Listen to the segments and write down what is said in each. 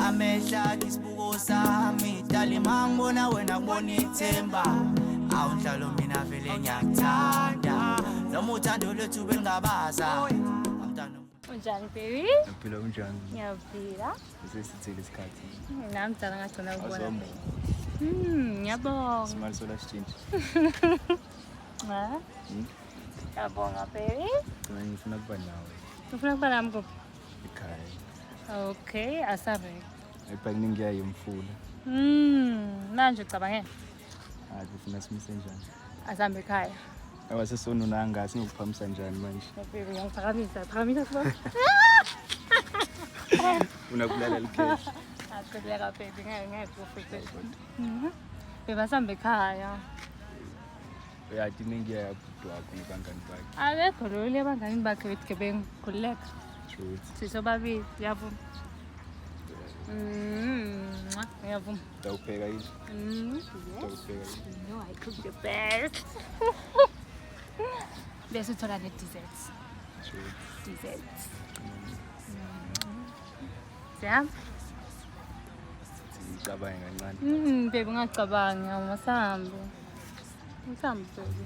Amehla isibuko sami dali mangibona wena kubona ithemba awunhlalo mina vele ngiyakuthanda noma uthando lethu belingabaza Unjani baby? Uphila unjani? Ngiyaphila. Sesithile isikhathi. Nami ngicela ngagcina ukubona. Ngiyabonga. Simali sola exchange. Ha? Ngiyabonga baby. Mina ngifuna kuba nawe Ufuna kuba nami kuphi? ekhaya. Okay, asabe. Ebhangi ngiyayo umfula. Manje ucabange? Hayi ufuna simise njani? Asambe ekhaya. Awasesonu nanga singukuphamisa njani manje? Baby, ngiyaphakamisa futhi. Unakulalela ikheshi. Akuhleka baby, ngeke ufike. Beba sambe ekhaya. Uyathi ningiyaya bhuti wakho nabangani bakhe. Akekho lo le bangani bakhe begebengu khuleka. Truth. Sisobabili, yavuma. Yavuma. Dawupheka yini? Yes. Dawupheka yini? You know I cook the best. Bese uthola ne-desserts. Truth. Desserts. Siyam? Sicabange kancane. Baby ungacabangi awumasambe. Usambe baby.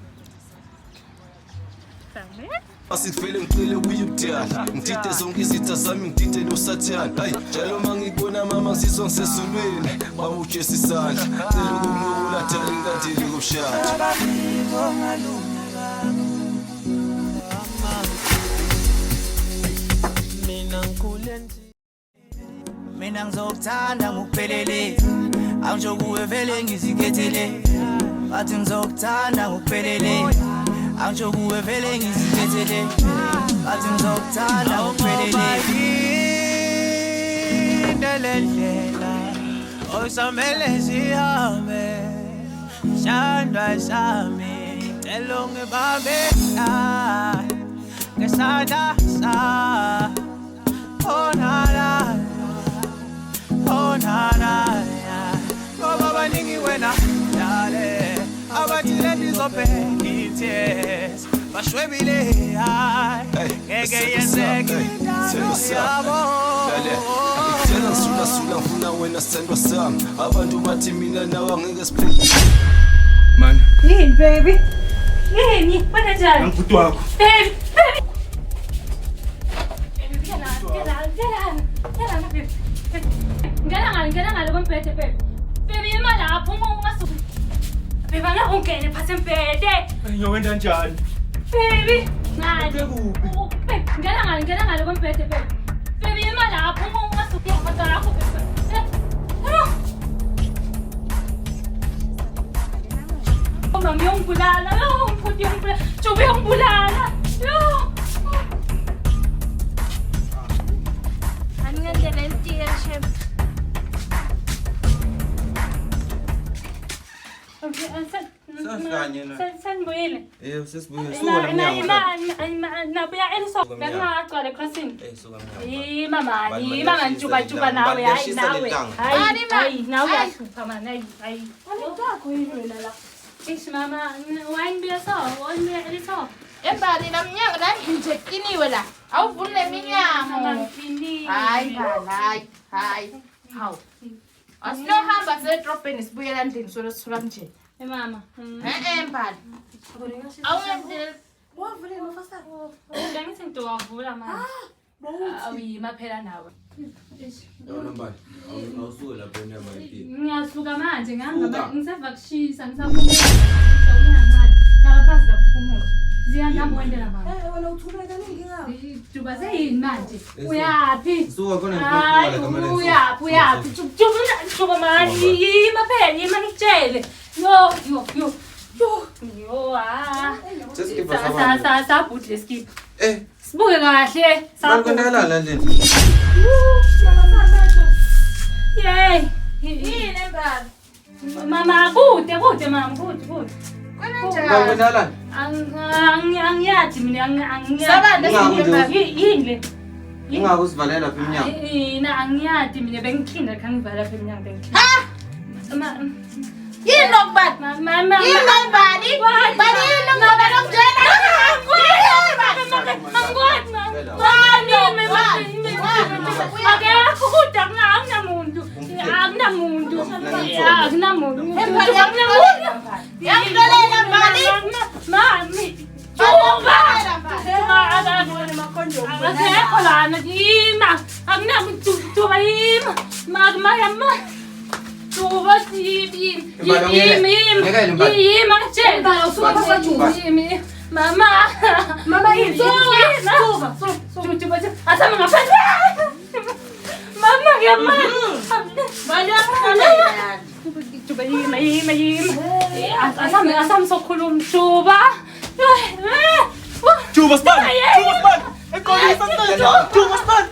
Sambe? Asifele ngicile kuyukudala ngidide zonke izitha zami ngidide nosathana hayi njalo mangibona mama ngizizwa ngisesulweni bawutshe sisandla cela ukunqula ingandile kushaya mina ngizokuthanda ngokuphelele angisho kuwe vele ngizikhethele bathi ngizokuthanda ngokuphelele angisho kuwe vele ngizikhethele bathi ngizokuthanda ngokuphelele indlela osamele sihambe shandwa sami celo ngibambe ngesandla sa onala ngoba baningi wena dale abathi lendizobheka ithesi bashwebile hayi ngeke yenzeke yabo ngitshela ngisula ngifuna wena sithandwa sami abantu bathi mina nawe angeke siphile Man. Yini baby? Yini? Wena njani? Ngibhuti wakho. Baby, baby. Ngena ngale kompete baby. Baby imali lapho ungasuka. Baby angeke ungene phansi empete. Ngiyokwenza kanjani? Baby, ngani? Kuphi? Ngena ngale kompete baby. Baby imali lapho ungasuka yamata lakho baby. Mama yongibulala, mfuthi yongibulala. Jobe yongibulala. Sanibuyile. sesibuye Nabuya eliso bengaqala crossing. Mama njuba nawe hayi nawe. Hayi nawe uyahlupha man hayi. Alekho yini wena la? Ish mama wine beer so, wine beer eliso. Embali namnyanga la injekiniwe la. Awuvule minyango. Hayi. Hawu. Asinohamba sedrobheni sibuyela endlini solo nje. Mama. Embali. Awungenzile. Wavule mafasa. Ngithi into wavula mama. Awuyima phela nawe. awusuke lapho enyama yempilo Ngiyasuka manje ngiseva kushisa ngisabuyela lapha siyaphumula. Ziyahamba wendela mama. Wena uthuleka kaningi ngapi? Juba seyini manje? Uyapi? suka khona Hayi uyapi? Juba manje yima phela yima ngitshele. Yo. Sabhuti leskip. Sibuke kahle. Sakwendala nje. Yey. Yini embali? Mama kude mama kude. Sakwendala. Angiyathi mina Sabande yini le? Ungakusivalela lapha eminyango. Yina angiyathi mina bengikhinda kangivala lapha eminyango bengikhinda. Yini lokubani? Mama. Yini embali? Bani yini lokubani lokujela? yamma. Juba yim angitshela yimi mama yini Juba asama ngaphandle mama yamma Juba yimi asama sokhuluma Juba span. Ekolisa Juba span.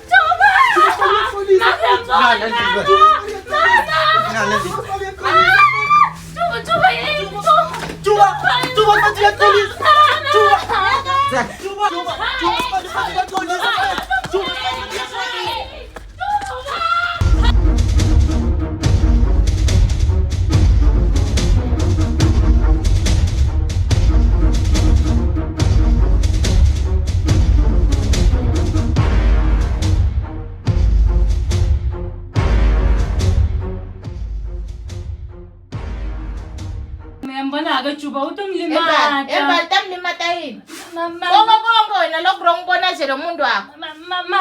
Juba utomlimata. Tamlimata yini? Bongo wena lokho ngibona nje lo muntu wakho.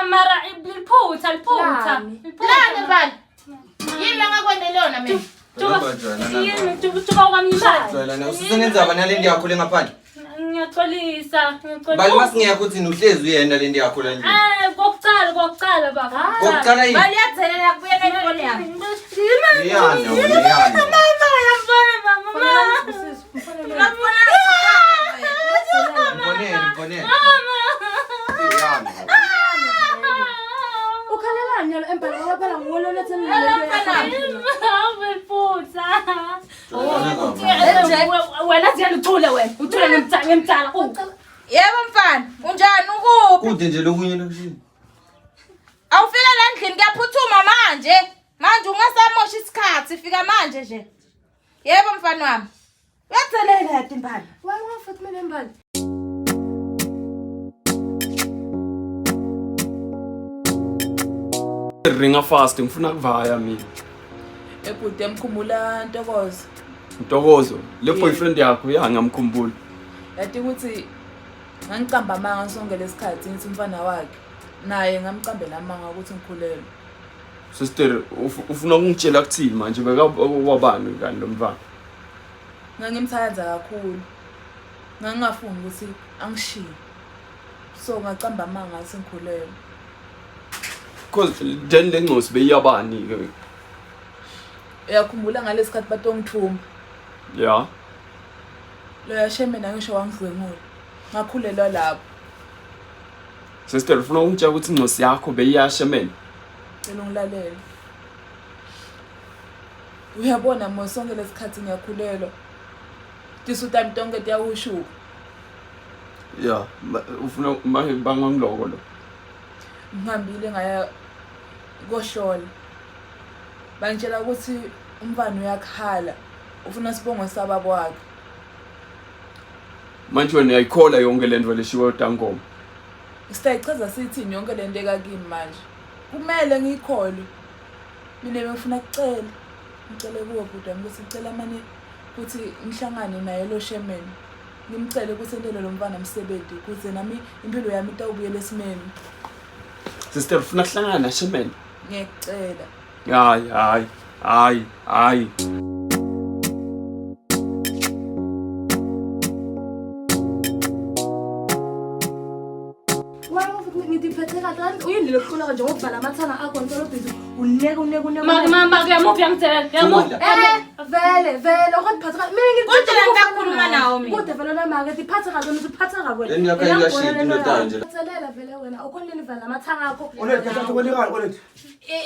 Mara liphutha. Lana bani? Yini ngakwenelona mina? Juba kwamlimata. Jwayelana ususenenzaba nalendi yakho lengaphandle. Ngiyaxolisa. Bali masingekho uthi uhlezi uyenda lendi yakho la ndini. Kokuqala baba. Kokuqala yini? Bali yazelela kubuye ngifone yami. Iyana. Mfonele. Ukhalela nyalo empela ngoba phela ngolo lethe wena ziyaluthula wena uthula ngemtala yebo mfana unjani ukuphi Kude nje lokunye lokushini. awufika la endlini kuyaphuthuma manje ungasamosha isikhathi fika manje nje yebo mfana wami uyathelela yati impala wafuthi mina empala Ringa fast ngifuna kuvaya mina. Ebhuti emkhumbula Ntokozo. Ntokozo, le boyfriend yakho ngamkhumbula. Yathi ukuthi ngangicamba amanga sonke lesikhathi ngithi umfana wakhe naye ngamcambela amanga ukuthi ngikhulelwe. Sister, ufuna ukungitshela kuthini manje beka wabani kanti lo mfana? Ngangimthanda kakhulu. Ngangafuni ukuthi angishiye. So ngacamba amanga ukuthi ngikhulelwe. Because then lengcosi beyabani ke. Uyakhumbula ngalesikhathi batongithuma. Yeah. Lo yashemena ngisho wangidlwengula. Ngakhulelwa lapho. Sister, ufuna ukungitshela ukuthi ingcosi yakho beyiyashemena. Cela ungilalele. Uyabona mosonke lesikhathi ngiyakhulelwa. Tisuta mtonke tiyawushuka. Yeah, ufuna bangangiloko lo. Ngihambile ngaya kohlola. Bangitshela ukuthi umfana uyakhala. Ufuna sibongo sababo wakhe. Manje wena uyayikhola yonke lento leshiwe uTangoma. Siyayichaza sithini yonke lento ekakini manje. Kumele ngikholwe. Mina bengifuna ukucela. Ngicela kuwe bhuti wami ukuthi ngicela manje ukuthi ngihlangane naye lo shemeni. Ngimcele ukuthi endele lo mfana umsebenzi ukuze nami impilo yami itawubuyela esimeni. Sister, ufuna kuhlangana naShemen? Ngiyacela. Hayi. uyindile ukuqhuleka nje ngokuvala amathana akho ntolo bhizi uneke mama kuyamuphi yangitshela vele okuphatha mina kodwa ngiyakhuluma nawe mina kodwa vele nama ke diphatha kahle uziphatha kahle Leni yakho ayikashidi indoda nje. Tselela vele wena ukhoneni vala amathanga akho Olethe kathatha kwelekani olethe.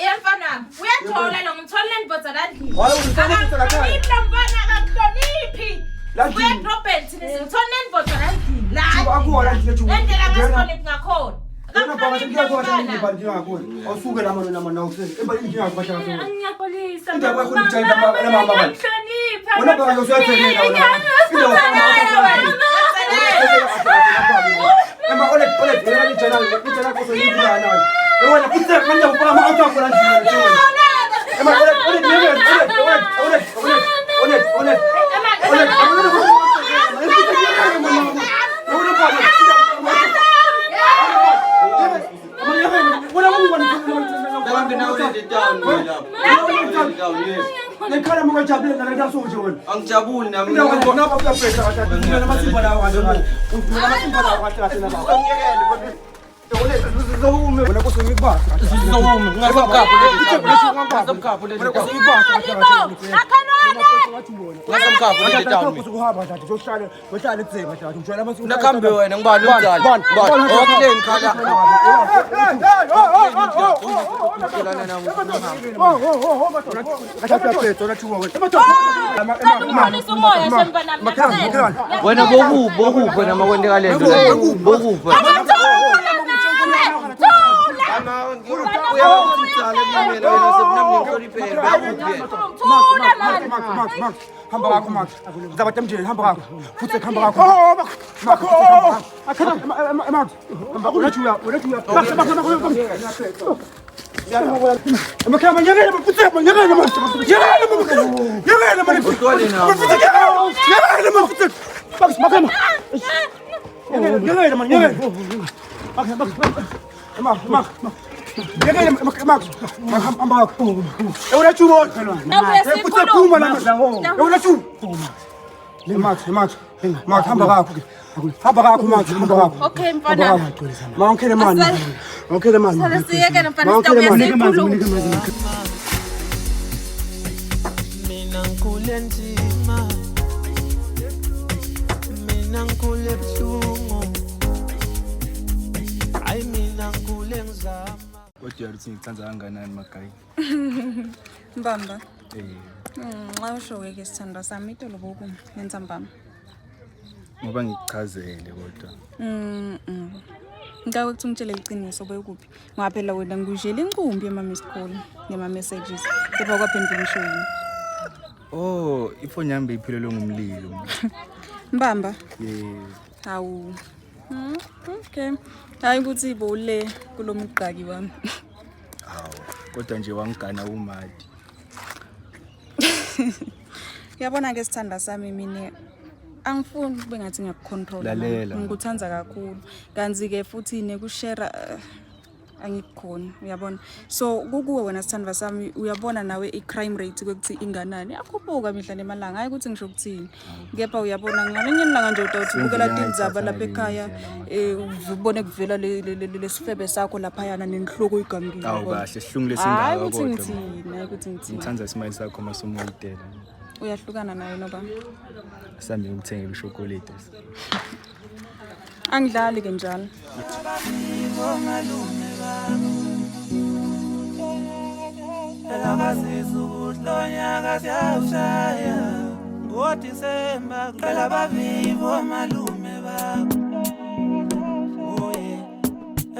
Yemfana wami uyathola lo ngitholeni ibhodza landini Hayi ungisebenzisa la khaya. Imntwana akahloniphi Landini. Robert ngitholeni ibhodza landini la Juba akuwona nje Juba. endlela ngahloniphi ngakhona Wena baba ngiyakwazi ukuthi ibhanti ngakho. Awusuke nama nawo useni. Embalini ngiyakho basha kahle. Ngiyaxolisa Indaba yakho ngitshayisa la mama bani. ngiyahlonipha Wena baba usuyathelela wena. Emba olethe wena ngitshela koso yibula nayo. Wena kuthe manje ufaka ama-auto akho la ndini. Emba Bangena ulethe down lapho. Ngikhala mukajabule nalento soje wena. Angijabuli nami. Ngiyabona baba phela kahle. Ngiyabona amasimba lawo kahle kahle. Ngiyabona amasimba lawo kahle kahle naba. Wena kusengikubasa. Sizokuma ngasamkhapho leli. Ngasamkhapho leli. Ngasamkhapho leli town. Kuzohamba kahle. Uzohlala wehlala etsema kahle. Ngijwayela amasimba. Nakhambe wena ngibani umdala. Ngibani. Okuleni khala. Wena bokubo wena makwendeka lento la. Bokubo. Hamba kakho Max. Ngizaba mjeni hamba kakho. Futhi hamba kakho. Max. Max. Unachuya. Amakhama nyakela futhi nyakela Max. Nyakela Max. Max makhama. Nyakela man nyakela. Max. Nyakela Max. Hamba kakho. Unachuya. Futhi phuma la. Unachuya. Max, hamba kakho. Hamba kakho Max, hamba kakho. Okay mfana. Mawukhele mani. Mawukhele mani. Sala siyeke mfana sitawuyazikhuluma. Mina ngikule nzima. Mina ngikule buhlungu. Ay mina ngikule ngizama. Kodwa uthi ngithanza kangakanani magayi? Mbamba. Xa usho-ke ke sithandwa sami itolo bokum nensambama. Ngoba ngikuchazele kodwa. Ngake kuthi ngitshele iqiniso bekuphi. Ngaphela wena ngikujele incumbi yema-missed call ngema-messages. Kepha kwaphendula isho yini. Oh, ifoni yami beyiphelelwe ngumlilo. Mbamba? Yes. Hawu. Okay. Hayi ukuthi ibole kulomugqaki wami. Hawu, kodwa nje wangigana umadi. Yabona ke sithanda sami mina angifuni kube ngathi ngiyakucontrol. Ngikuthanza kakhulu. Kanzi ke futhi nekushare angikukhona uyabona. So kukuwe wena sithanda sami uyabona nawe i-crime rate kwekuthi inganani yakhuphuka mihla nemalanga hayi ukuthi ngisho ukuthini. Kepha uyabona ngalinye ilanga nje uthi bukela tindzaba lapha ekhaya ubone kuvela lesifebe sakho lapha yana nenhloko igangile. Awu kahle sihlungu lesingaka kodwa. Hayi ukuthi ngithini. Ngithanza isimali sakho masomoyitela. Uyahlukana naye noba Sambe ngikuthengele ishokoledi. Angidlali ke njalo. Elakazizwa ukuthi lo nyaka siyawushaya ngoDisemba kuqala bavivo omalume bakho. Oye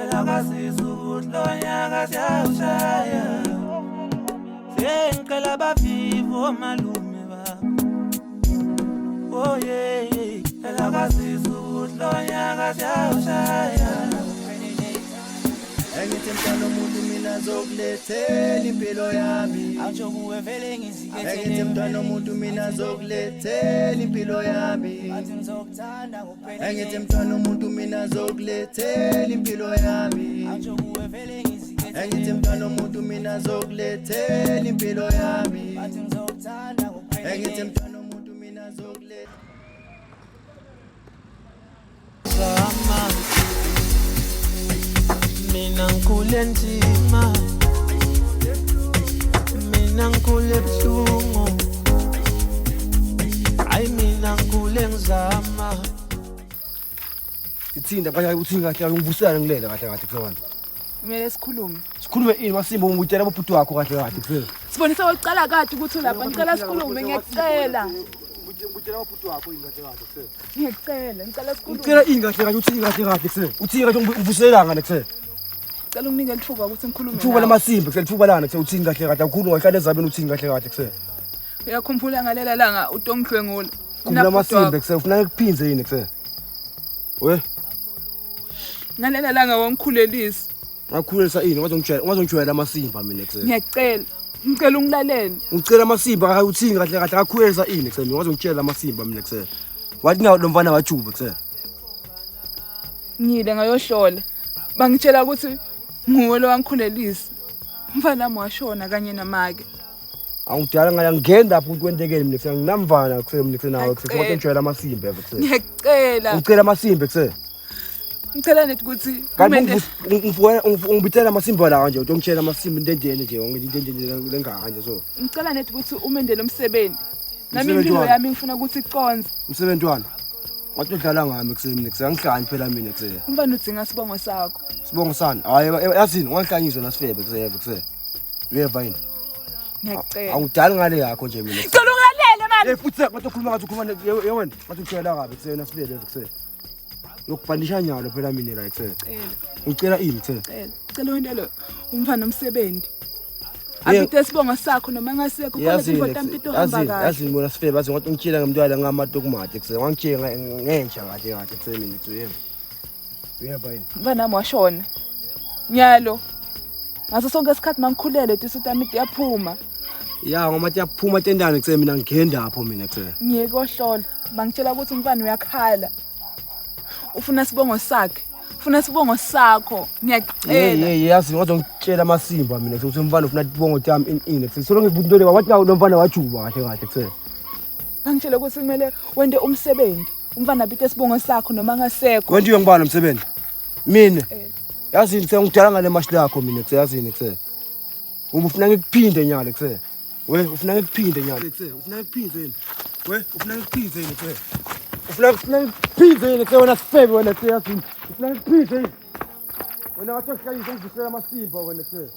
elakazizwa ukuthi lo nyaka siyawushaya sengicela bavivo omalume bakho. Oye elakazizwa ukuthi lo nyaka siyawushaya. Engithi mntwana umuntu mina zokulethela impilo yami. Acho kuwe vele ngizikethele. Engithi mntwana umuntu mina zokulethela impilo yami. Athi ngizokuthanda ngokuphelele. Engithi mntwana umuntu mina zokulethela impilo yami. Acho kuwe vele ngizikethele. Engithi mntwana umuntu mina zokulethela impilo yami. Athi ngizokuthanda ngokuphelele. Engithi mntwana umuntu mina zokulethela. Mina ngikule nzima. Mina ngikule buhlungu. Ay mina ngikule ngizama. Ithinda bayaye uthi kahle ungivusela ngilela kahle kahle kusewana. Kumele sikhulume. Sikhulume ini masimba ungutshela ababhuti wakho kahle kahle kusewana. Sibonisa oqala kade ukuthi lapha ngicela sikhulume ngiyacela. Ngutshela ababhuti wakho ingathi kahle kusewana. Ngicela sikhulume. Ucela ingahle kahle uthi ingahle kahle kusewana. Uthi kahle ungivuselanga kusewana. Cela unginike ithuba ukuthi ngikhulume. Ithuba lamasimba kusewana ithuba lana kusewana uthi kahle kahle ukhulu ngahlala ezabeni uthi kahle kahle kusewana. Uyakhumbula ngalela langa uTongdlwengula. Kula masimba kusewana ufuna ukuphinze yini kusewana. We ngalela langa wangikhulelisa. Ngakhulelisa ini ungazongijwayela amasimba mina kusewana. Ngiyacela. Ngicela ungilalele. Ngicela amasimba akayi uthi kahle kahle akakhulelisa ini kusewana ungazongitshela amasimba mina kusewana. Wathi ngawo lo mfana wajuba kusewana. Ngile ngayohlola. Bangitshela ukuthi nguwe lo wangikhulelisa. Mfana wami washona kanye namake. Angidala ngala ngenda lapho kwendekeni mina nginamvana kusemnikse nawe kodwa ngijwayela amasimbe kuse. Ngiyacela. Ngicela amasimbe kuse. Ngicela nethi ukuthi kanti ungibithela amasimbe la kanje utomtshela amasimbe intendene nje wonke intendene lengaka nje so. Ngicela nethi ukuthi umendele umsebenzi. Nami impilo yami ngifuna ukuthi iconze. Umsebenzi wani? Wathi udlala ngami kusemini kusangihlanje phela mina kuse. Umfana udzinga sibongo sakho. Sibongo sani? Hayi yazini wangihlanyiswa nasifebe kuse. Uyeva yini? Ngiyacela. Awudali ngale yakho nje mina. Ngicela ungalele manje. Futhi ngathi ukhuluma yewena ngathi utshela kabi kuse nasifebe kuse. Yokubhanisha nyalo phela mina la kuse. Ucela ini kuse? Ngicela wendele umfana umsebenzi. Abite sibongo sakho noma ngasekho khona indoda mpito hamba kahle. Yazini bona sifebe bathi ngathi ungitshela ngemntwana ngamadokumati kuse. Wangitshela ngentsha kahle kuse mina kuse. Uyeva yini? Mfana wami washona. Nyalo. Ngaso sonke isikhathi mangikhulele tisutha midi yaphuma. Ya ngoba yaphuma tendane kuse mina ngigenda lapho mina kuse. Ngiyeke ohlola. Bangitshela ukuthi umfana uyakhala. Ufuna sibongo sakhe. Ufuna sibongo sakho. Ngiyacela. Yazi ngoba ngitshela amasimba mina ukuthi umfana ufuna ibongo yami ini kuse. Solo ngibuthi into le wathi lo mfana wajuba kahle kahle kuse. Bangitshela ukuthi kumele wende umsebenzi. Umfana abite sibongo sakho noma ngasekho. Wena uyongibana umsebenzi. Mina. Yazini sengidala ngale mashi lakho mina kuse yazini kuse. Uma ufuna ngikuphinde nyalo kuse. We ufuna ngikuphinde nyalo kuse. Ufuna ngikuphinde yini? We ufuna ngikuphinde yini kuse? Ufuna ngikuphinde yini kuse wena sifebe wena kuse yazini. Ufuna ngikuphinde yini? Wena ngathi uhlanyisa ngizisela amasimba wena kuse.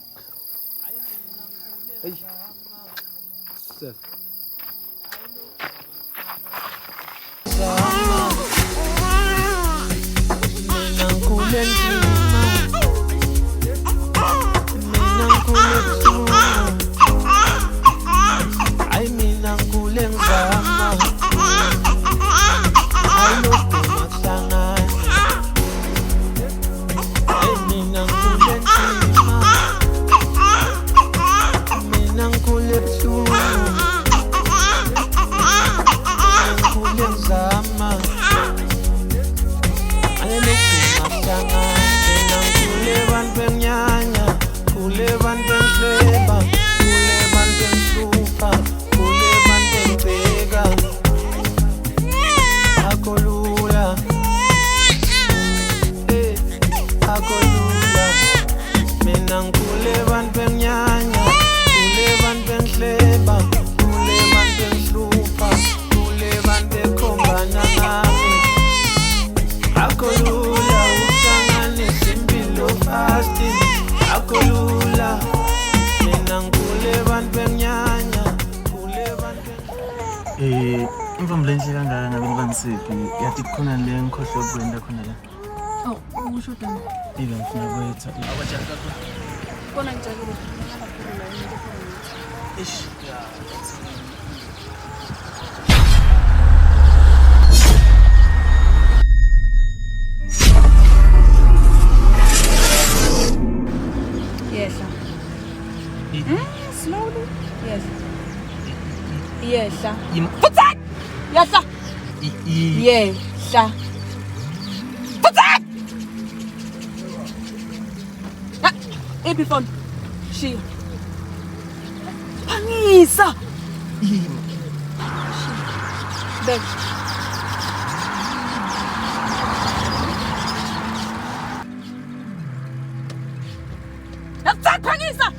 Hey. Sir. Mvumlenhle kangaka ngabe ngibanisiphi yathi khona le ngikhohle ukwenda khona la. Oh, usho dani. Ile ngifuna kwetha. Abajali kakho. Kona ngijabule. Ish. Yes. Slowly. Yes. Yes. Putak! Yes. Yes. Putak! Epifon. She. Pangisa. Back. Putak pangisa.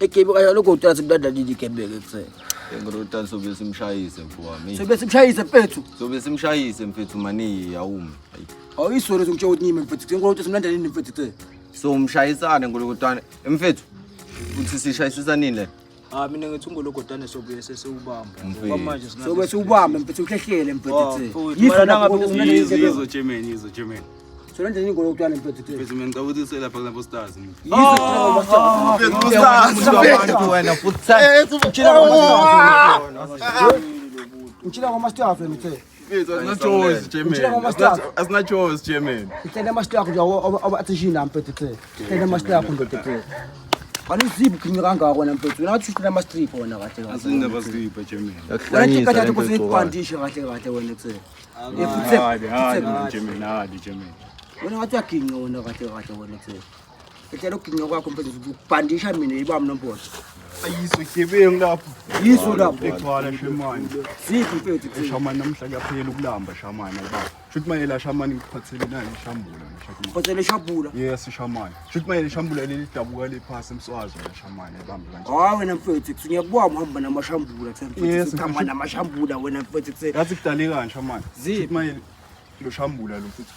Ekebe kaya lokho uthatha simdada lili kebeke kuse. Ngirotani sobe simshayise mfowami. Sobe simshayise mfethu. Sobe simshayise mfethu mani yawumi. Awuyisolo ngitsho ukuthi nyime mfethu. Ngirothe simlanda nini mfethu kuse. So umshayisane ngolokotane mfethu. Uthi sishayisisa nini le? Mina ngithi ungolokotane sobuye sesewubamba. Kwamanje singabe sobe siubamba mfethu uhlehlele mfethu kuse. Yizona ngabe izo German. Senza ningo lokutwana mfethu. Mfethu mina ngicabuthisela lapha kulabo stars. wena futhi Uchila kwa master yako mthe. Mfethu asinachoice Chairman. Asinachoice Chairman. Ngicela master yako nje athishina mfethu the. Ngicela master yako ndo the. Kwani zibu kinyo kangako na mfethu. Ngathi ushila master strip wona kahle kahle. Asinaba strip Chairman. Wena tikathatha kusipandisha kahle kahle wena the. Chairman. Wena ngathi uyaginqa wona kahle kahle wena the. Ngicela uginqa kwakho mfethu ukubandisha mina ibami nombodo. Ayiso gebengu lapho. Yiso lapho. Ekuthwala Shamani. Ziphi mfethu? Shamani namhla kuyaphela ukulamba Shamani baba. Shuthi mayela Shamani ngiphathele nani Shambula ngishakile. Phathele Shambula. Yes Shamani. Shuthi mayela Shambula leli dabuka lephasi emswazo la Shamani ebambe kanje. Hayi wena mfethu ngiyakubona uhamba namashambula mfethu ukhamba namashambula wena mfethu yathi kudale kanje Shamani. Shuthi mayela lo Shambula lo mfethu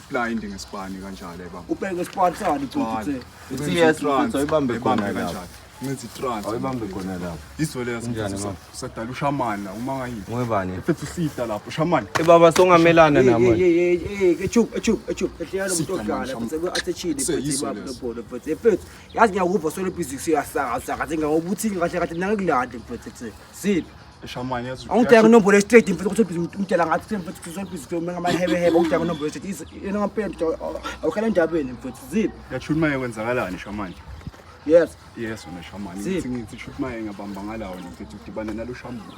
blind ngesipani kanjalo ebaba. Ubheke sponsor mfethu. Yes mfethu ayibambe khona lapha. Ngithi trans awuyibambe khona lapho isole sadala uShamana uma ngayibi ngwebani mfethu sita lapho Shamana baba songamelana namo echuk ehliyana umuntu ogala mfethu athechile mfethu baba nobhodo mfethu yazi ngiyakupha solo business yasaka ngawobuthi kahle kahle nangekulande mfethu siphi Shamana yazi awudinga inombolo straight mfethu ukuthi umtshela ngathi mfethu solo business ngamahebe awudinga inombolo straight yena ngampenda awukhala endabeni mfethu siphi yachuma maye kwenzakalani Shamana. Yes wena Shamani ngithi shuthi maye ngabamba ngalawo mfethu udibana nalo Shambula.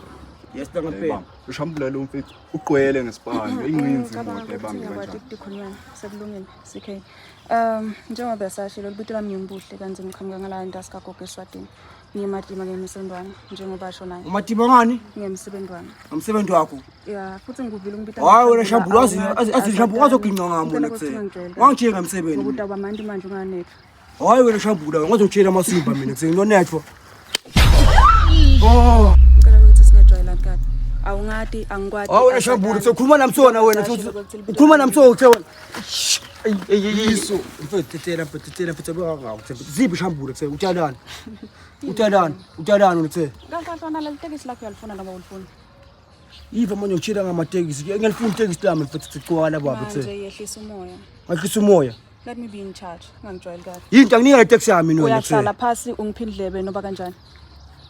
Yes ngempela uShambula lo mfethu uqwele ngesipani ingqinzi imoto ebambe kanjani Tikhonyana sekulungile sikhe njengoba besashilo libito lami ngimbuhle kanzi ngikhanga ngala indasi kagogo eSwatini ngimatima ngemsebenzwane njengoba asho naye umatima ngani ngemsebenzwane umsebenzi wakho ya futhi ngikuvile ngibita hayi wena Shambula azi Shambula uzoginqa ngamo lekuseni wangitshela ngemsebenzi ngokuthi abamandi manje unganetho hayi wena Shambula ngizotshela amasimba mina nginonetho ngicela ukuthi singajwayelani kade awungati angikwati hayi wena Shambula sokhuluma namsona wena ukhuluma namsona uthe wena yiso mfethu tethela mfethu bakawu zibi Shambula kuse utalana uthe ngantwana la litekisi lakho yalifuna noma ulifuna yiva manje ngitshela ngamatekisi ngiyalifuna itekisi lami mfethu siqwala baba uthe manje yehlisa umoya ngahlisa umoya let me be in charge ngangijwayeli kade yinto anginika itekisi yami mina uyahlala phasi ungiphindlebe noba kanjani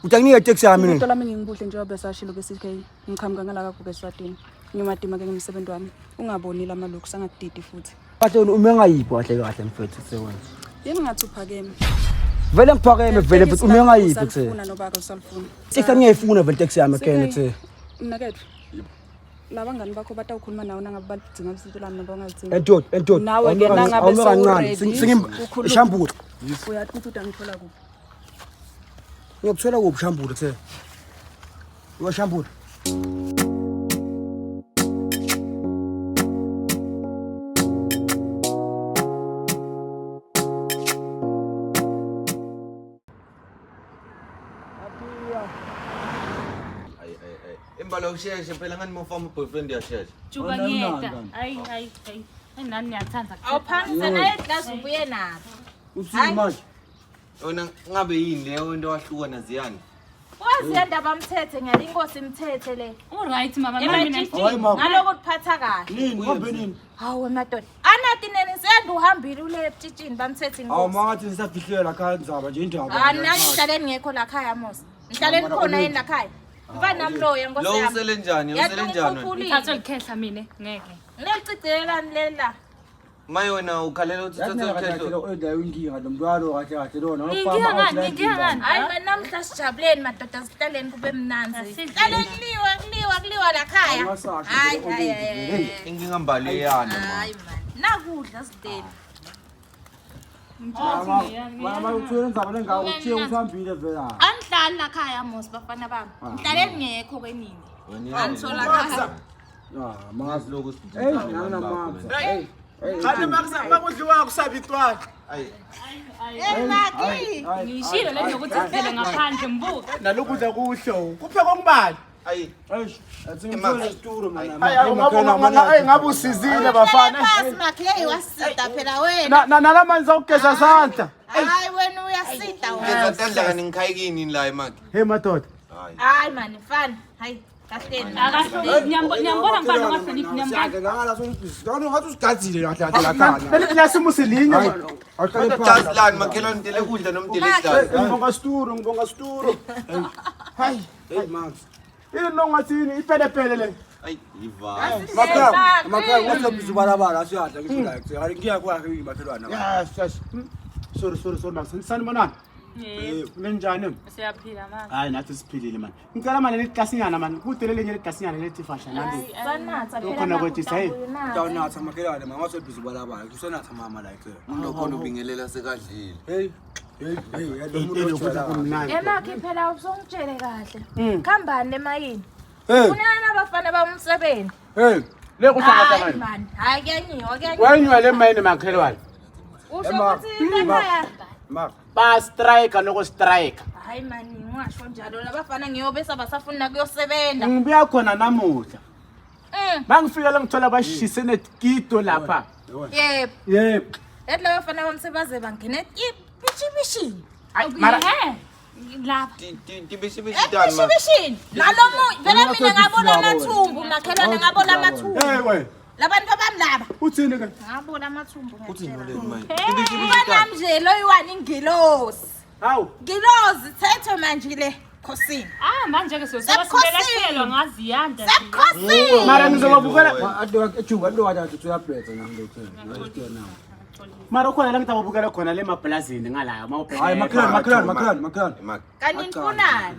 utanginika itekisi yami mina ngithola mina ngibuhle njengoba besashilo ke-CK ngiqhamuka ngala kagogo eSwatini ngiyomadima ke ngemsebenzi wami ungabonile amalokhu sangakudidi futhi kahle uma ngayiphi kahle kahle mfethu sewena yini ngathi uphakeme vele ngiphakeme vele mfethu uma ngayiphi kuse ufuna noba ke usalifuna itekisi ngiyayifuna vele itekisi yami kene kuse mnakethu labangani bakho batawukhuluma nawe nangabe balidinga usito lami noba ungazidingi entot nawe ke nangabe kancane Shambula uyathi ukuthi angithola kuphi ngiyakuthola kuphi Shambula the uya Shambula imbalo usheshe phela ngani mofama boyfriend yasheshe Juba ngiyeda hayi nani niyathanda awuphangisa naye class ubuye nabo uthi manje wena ngabe yini leyo into wahluka naziyani waziyanda bamthethe ngelinkosi imthethe le alright mama ngaloko kuphatha kahle nini ngombe nini hawu madoda anathi nene senda uhambile ule ebutshitshini bamthethe inkosi awu mangathi nisafihlela khaya ndzaba nje indaba nami ngihlaleni ngekho la khaya Mos ngihlaleni khona yini la khaya mfana nami loyo nkosi yami lo usele njani ngithatha likhehla mina ngeke nelicidzelani lela maye wena ukhalela ukuthi uthathe ukhetho endawo inkinga nomntwana kahle kahle lona ngiyangani hayi namhla sijabuleni madoda sihlaleni kube mnanzi hlaleni kuliwa la khaya hayi inkinga mbali yana hayi man nakudla sideni mama uthwele ndzaba lengawo uthiye usambile vela angihlali la khaya Mos bafana bami ngihlaleni ngekho kweningi angithola khaya mazi lokho hey nana mama hey Khane makudliwa kusabitwana. Maki. Ngishilo le nokuthi sivele ngaphandle mbuka. Nalokudla kuhlo. Kuphe kokubani? Ayi. Athingithole isituro mina. Ayi ngabe usizile bafana. Phansi Maki hey wasita phela wena. Nalamanzi awugeza sandla. Hayi wena uyasita wena. ngeza tandla kani ngikhayikini la eMaki Hey madoda. Hayi man mfana. Hayi. Ngiyambona ngibani ongahloniphi Lani makhelwane ndele kudla Ngibonga Sturu. Hayi Max. Into ngathini ipelepele le. Ay, iva. Makhaya ngizobhiza ubalabala asiyadla ngisho la ekuseni. Ngiya kwakhe makhelwane. Yes. Sorry Max. Sanibonani? Kunjani? Siyaphila manje. Hayi nathi siphilile man. Ngicela manje leklasinyana man. Kude lenye leklasinyana lethi fashion nami. Sanatha phela. Ukhona kwethi sayi. Tawunatha makhelwane mama wasobhiza ubalabala. Kusenatha mama la ekuseni. Unokhona ubingelela sekadlile. Hey, Emakhi phela usongitshele kahle. Khambani emayini. Kunani abafana bamsebenzi. Hey, le kuhlangana Hayi man, hayi kuyanyiwa. Wenywa le mayini makhelwane. Usho ukuthi ekhaya. Mark. Ba strike noko strike. Hayi man, ngisho njalo labafana ngiyobesa basafuna kuyosebenza. Ngibuya khona namuhla. Mangifika la ngithola bashise negido lapha. Yebo. Ethi labafana bamsebaze bangene ipichipishi. Mara lapha. Tibishibishitani ma. Epishibishini. Nalomu vele mina ngabona amathumbu makhelwane ngabona amathumbu. Hey. Labantu bamlaba. Uthini ke? Ngabona amathumbu ngempela. Uthini le manje? Ubona mje lo yiwani ingilosi. Hawu. Ngilosi thethe manje le khosini. Manje ke sosobasibelekelo ngazi yanda. Sekhosini. Mara ngizobabukela Ejuka ndo wathi uyabhedza nami lokho. Mara khona la ngitababukela khona le maplazini ngala mawuphela. Hayi makhelwane. Kanti nifunani?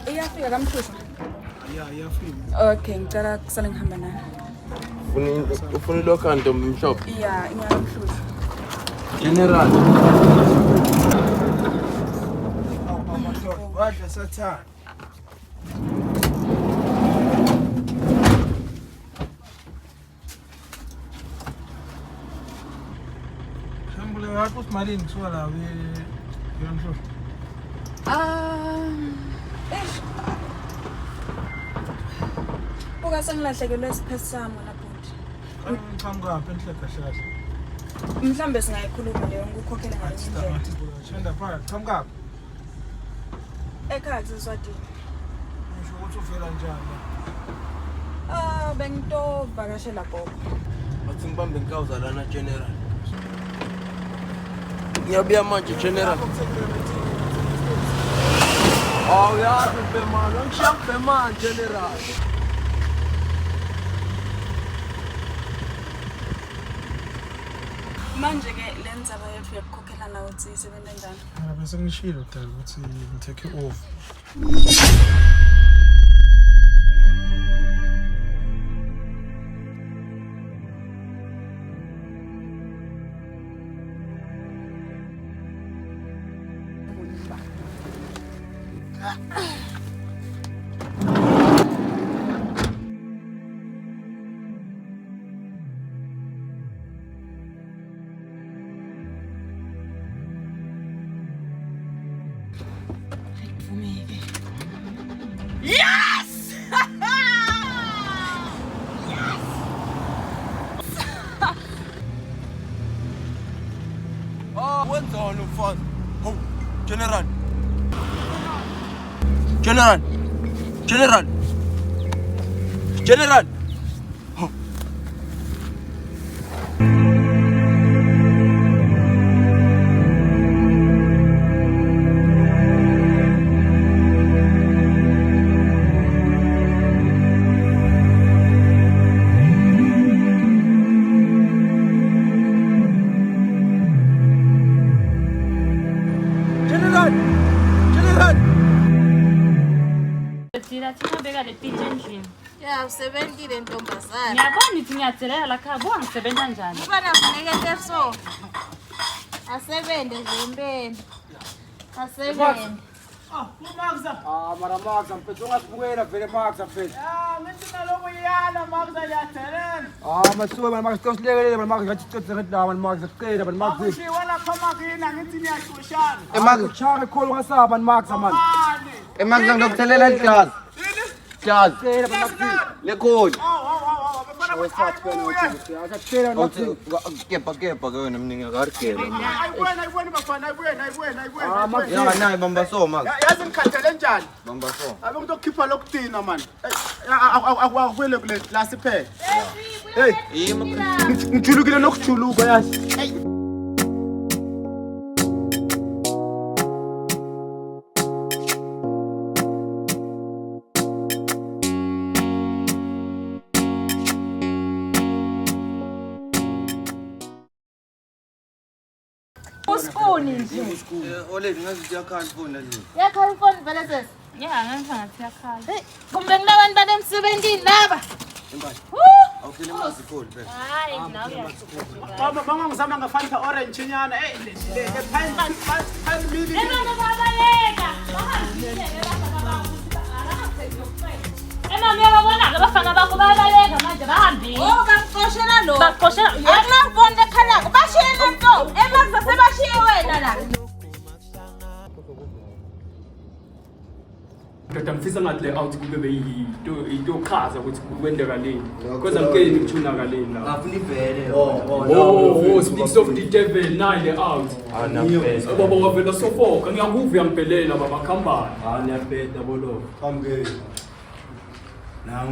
Iyafika kamhlushwa. Okay, ngicela kusale ngihamba naye. Ufuna lo kanto mhlophe. Yeah, ngiyakamhlushwa. General. Wadla sathana. Wathi usimalini kusuka la uyamhlola. Uka sengilahlekelwe isiphethe sami lapho. Ngicamka apha enhle kahle. Mhlambe singayikhuluma leyo ngikukhokhela ngale ndlela. Chanda pha, camka. Ekhaya kuseswatini. Ngisho ukuthi uvela njani. Bengito vakashela gogo. Athi ngibambe inkawuza lana general. Ngiyabuya manje general. Uyazi bemani, ngishiya bemani general. Manje ke lenzaba yethu yakukhokhela nawe uthi isebenza njani? Bese ngishilo dala ukuthi ngitake off. Yes! Wenzani mfana? Oh, general. Thina beka le pitch endlini. Ya usebenzile ntombazana. Ngiyabona ithi ngiyathelela la khaya buka ngisebenza njani. Ufana funeke so. Asebende nje impela. Asebende. Mara Max mpethu ungasibukela vele Max mfethu. Ngithi naloko yana Max ayathelela. Masuke bana Max tosilekelele bana Max ngathi sicela ngathi la bana Max sicela bana Max. Ushiwa lapha makina ngithi niyashushana. Uchaka kholo ngasaba bana Max man. Max ngizokuthelela igazi. Jazi. Sicela bana Max. Lekhona. Bafana Kepha wena mningi akarigela. Ayibona bafana ayibona. Ya nayi bamba so manje. Yazi ngikhathele njani? Bamba so. Abe umuntu okhipha lokuthina man. Akwele kule la siphele. Hey, ngijulukile nokujuluka yazi. Uskuni nje. Ole ngathi yakhala phone nje. Yakhala phone vele sesi. Yeah, ngifangathi yakhala. Kumbe kunabantu banemsebenzini laba. Awuphile mazi phone phela. Hayi, nawe uyasukuma. Mama ngizama ngafanta orange nyana le pine mili. Emama babaleka. Emama uyababona abafana bakho babaleka manje bahambi. Oh, baqoshela lo. Baqoshela. Akungibona ekhalako. Bashiye lento. Emakuza sebashiye wena la. Kodwa ngifisa ngathi le out kube into khaza ukuthi kwendeka leni. Because angeke ngithuna kaleni la. Afuni vele. Oh, speaks of the devil nine the out. Baba wavela sofoka ngiyakuva yangiphelela baba khambani. Niyabheda bolo. Kamke.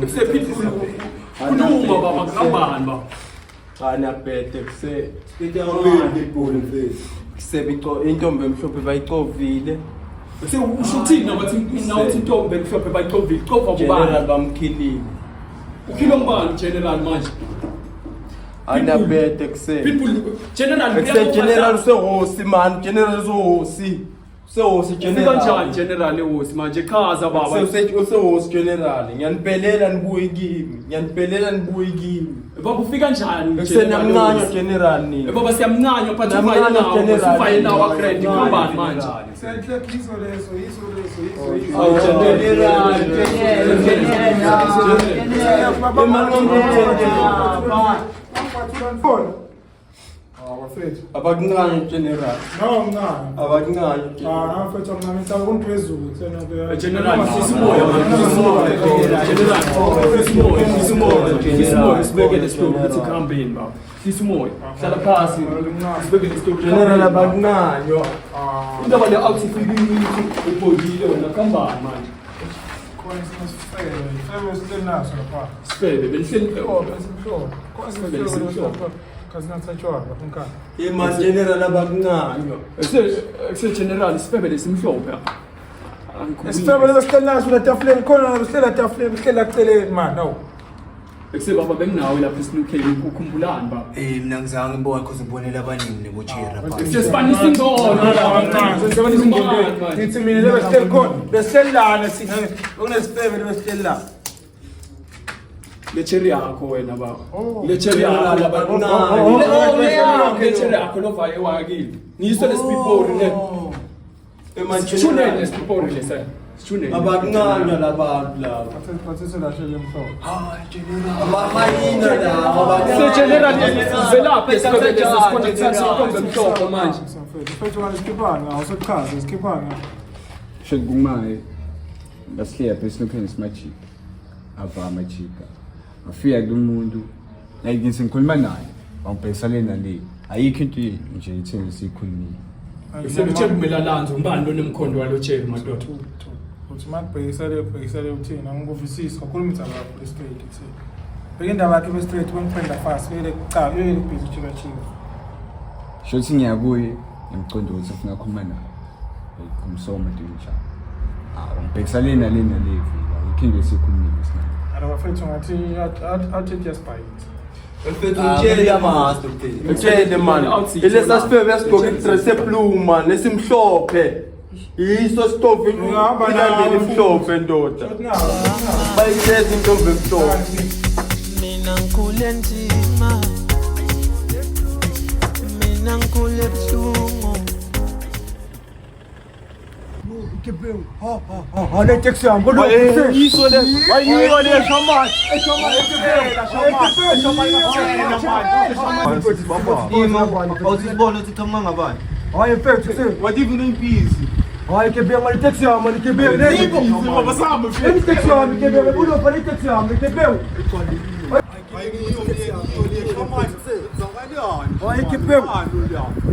Kusephithi kuluma baba khambani ba. Niyabheda kuse. Ngiyabona mfethu. Kusebiko intombi emhlophe bayicovile. Bese usho uthina bathi mina uthi intombi emhlophe bayicovile. Cova kubani? General bamkhilile. Ukhilo ngubani general manje? Anabete kuse. People general general sehosi man, general sehosi. Sehosi general. Kanjani general ehosi manje khaza baba. Sehosi general. Ngiyaniphelela nibuye kimi. Ngiyaniphelela nibuye kimi. Baba ufika kanjani Senamncanya general nini? Baba siyamncanya uphathe imali nawo, usifaye nawo credit ngubani manje? Senhle kizo leso. Abakuncane general. No, mncane. Abakuncane. Mfethu ngamisa kunphezulu sena General sisimoya sisimoya sibekele stop ukuthi campaign baba. Sisimoya hlala phansi sibekele stop general abakuncane. Indaba le out ifike ubhodile wena kambani manje. Sifebe benihleli Imali general abakuncane. Ese general sifebe lesimhlophe. Esifebe lesitelaso la tafuleni khona besihlela tafuleni behlela kuceleni man no. Bese baba benginawe lapha esilukeni ukukhumbulani baba. Mina ngizange ngibone cause ngibonela abaningi nebochera pha. Sesifanisa indono la. Sesifanisa indono. Nithi mina lebesihlela khona besihlelana sina okunesifebe besihlela. Le cherry yakho wena baba. Le cherry yakho le cherry yakho lo vaye wakile. Niso lesipipori le. Chune lesipipori le sa. Chune. Abakuncane labantu laba. Bathathe la shele mhlobo. Hayi general. Abayina la. Se general velapha esibeke sesikonekthisa ikombe mhlophe manje. Mfethu waliskiphanga awusechaza skiphanga. Shekumaye. Basiya besilokheni simajika. Ava amajika. Afika kumuntu like ngisengikhuluma naye awubhekisale nale ayikho into nje itheni sikhulumile Sebethe kumelalazo ngibani lo nemkhondo walo cherry madoda uthi makubhekisale uthina ngikuvisisa ukhuluma izaba straight kuthi beke indaba yakhe be straight bengifrenda fast vele cha yeye busy chika chika shothi ngiyakuye ngimqondo ukuthi ufuna ukukhuluma naye kumsoma dinja ungibhekisale nale vika ayikho into sikhulumile sina abafethu ngathi I'll take your spite. Mfethu utshele yamaster uthini. Utshele man. Ilesa sifebe sigqoke idress blue man lesimhlophe. Yiso stop ilandele imhlophe ndoda. Bayithethe intombi emhlophe. Mina ngikule nzima. Mina ngikule buhlungu. Kebeu. Le taxi yangu lo. Yiso le. Bayiyo le shama. Awuzibona ukuthi qhamuka ngabani? Hayi mfethu se. What even impisi? Hayi kebeu mali taxi yangu mali kebeu. Baba sami. Taxi yangu kebeu bulo pali taxi yangu kebeu.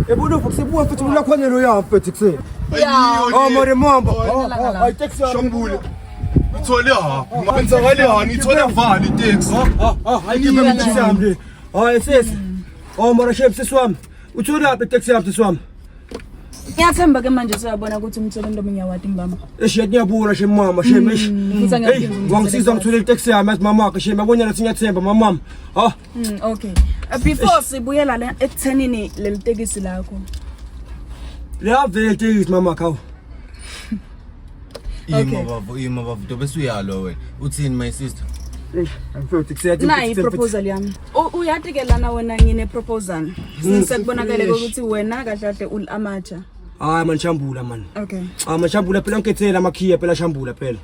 Ebona futhi sibuya futhi ulakhonelo ya mfethu kuse. Oh more mamba. Hayi taxi yambule. Uthole ha. Menzakale ha ngithole vali taxi. Hayi kimi ngithambe. Hayi sisi. Oh more chef siswami. Uthole lapha taxi yami siswami. Ngiyathemba ke manje siyabona ukuthi umthole into omnyawati ngibamba. Ngiyabona she mama she mish. Wangisiza ngithole taxi yami athi mama ke she mabonyana sinyathemba mama. Ha. Okay. Before sibuyela la ekuthenini leli tekisi lakho. Liyavela tekisi mama khawu. Ima bavu dobe suyalo wena. Uthini my sister? Mfethu kusethi nayi proposal yami. Uyathi ke lana wena ngine proposal. Sekubonakala ukuthi wena kahle ul amaja. Hayi manchambula man. Okay. Manchambula phela ngikethela amakhiya phela shambula phela.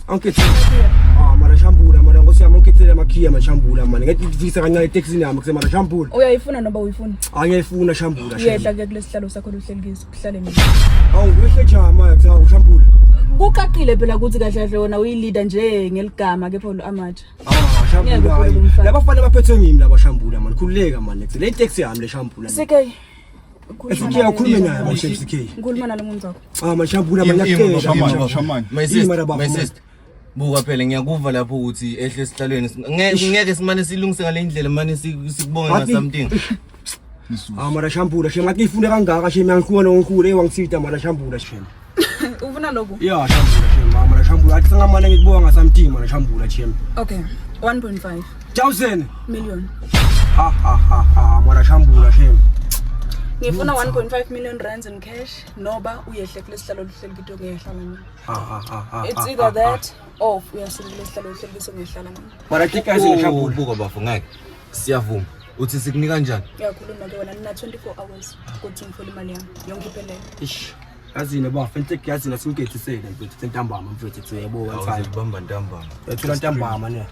Angikethela. Mara shambula mara ngosiyami ngikethela amakhiya manchambula man. Ngathi ngivisa kancane taxi yami kuse mara shambula. Uyayifuna noma uyifuna? Angiyifuna shambula. Uyehla ke kulesihlalo sakho lohlelekisa kuhlale mina. Ngihle jama yakho shambula. Kuqaqile phela ukuthi kahle wona uyileader nje ngeligama ke pholo amaja. Shambula. Labafana baphethe ngimi laba shambula man. Khululeka man. Le taxi yami le shambula. Sike. Esikhaya ukhulume naye manje Sikhaya. Ngikhuluma nalomuntu wakho. Mashambula manyakela. My sister. Buka phela ngiyakuva lapho ukuthi ehle esihlalweni ngeke simane silungise ngale indlela manje sikubonga something. Mara shambula she ngathi ifune kangaka she miyangikhona ngonkulu ewangithita mara shambula she. Ufuna lokho? Yeah shambula she mara shambula athi sangamane ngikubonga something mara shambula she. Okay. 1.5 thousand million. Mara shambula she. Ngifuna 1.5 million rands in cash noba uyehle kulesihlalo lohlelekito ngiyahlala mina. It's either that or uyasile kulesihlalo lohlelekito ngiyahlala mina. Mara tikazi ngishambula buka bafu ngeke. Siyavuma. Uthi sikunika kanjani? Ngiyakhuluma ke wena nina 24 hours ukuthi ngifole imali yami yonke iphelele. Ish. Yazini bafu enteke yazini simgetsisele mfethu sentambama mfethu siyeboka time. Bamba ntambama. Ethula ntambama ne.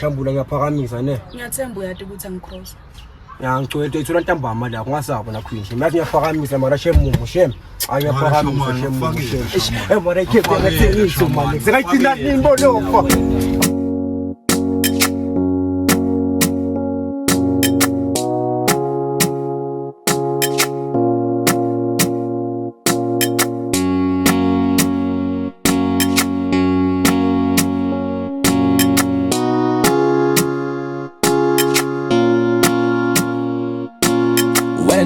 Shambula ngiyaphakamisa ne. Ngiyathemba uyathi ukuthi angicross. Ngicwethe ithula ntambama la kungasabo na queen she mathi ngiyaphakamisa mara she mumu she ayaphakamisa she mumu she mara ikhephe ngathi ngithu manje singayithina nimboloko.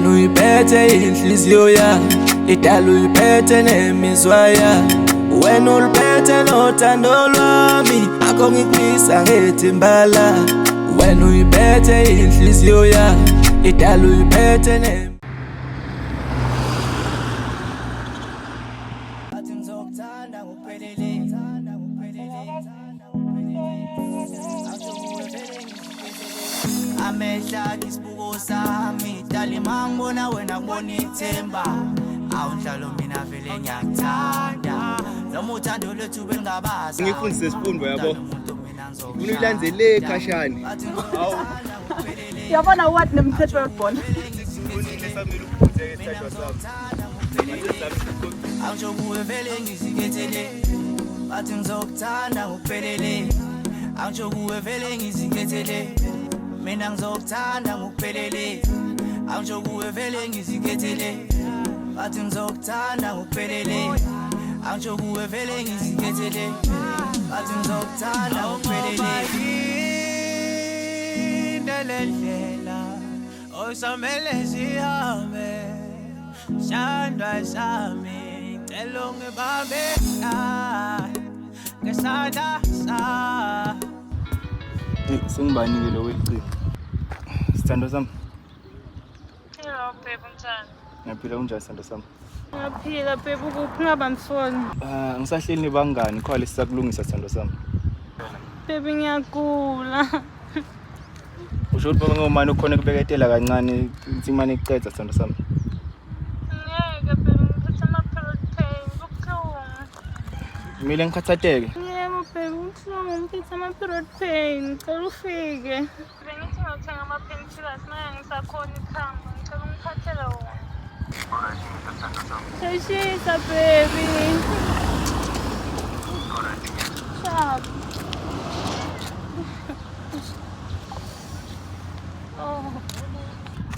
Uyiphethe inhliziyo yami idala uyiphethe nemizwa yami wena uliphethe nothando lwami akho ngikubisa ngetimbala wena uyiphethe inhliziyo yami idala uyiphethe ne Amehla isibuko sami dali mangibona wena kubona ithemba awunhlalo mina vele ngiyakuthanda noma uthando lwethu belingabaza ngifundise sifundo yabo unilandzele ekhashani yabona what nemthetho webona awujokuwe vele ngizikethele bathi ngizokuthanda ngokuphelele awujokuwe vele ngizikethele mina ngizokuthanda ngokuphelele awujokuwe vele ngizikethele bathi ngizokuthanda ngokuphelele awujokuwe vele ngizikethele bathi ngizokuthanda ngokuphelele indlela osamele sihambe shandwa sami celo ngibambe ngesandla sa Sengibanikile weqini. Sithando sami. Hello babe mthando. Ngiyaphila unjani sithando sami? Ngiyaphila babe ukuphi ngabamfoni? Ngisahleli nebangani khona lesisakulungisa sithando sami. Babe ngiyagula. Usho ukuthi baba ngomani ukhona kubeketela kancane ukuthi imani iqedza sithando sami. Ngeke babe ngiphethe ama-period pain kubuhlungu. Kumele ngikhathateke. Yebo babe ubuhlungu ngiphethe ama-period pain ngicela ufike. Bengithi ngiyothenga ama-painkillers manje ngisakhona ukuhamba ngicela ungiphathele wona. Sheshisa baby. Sharp.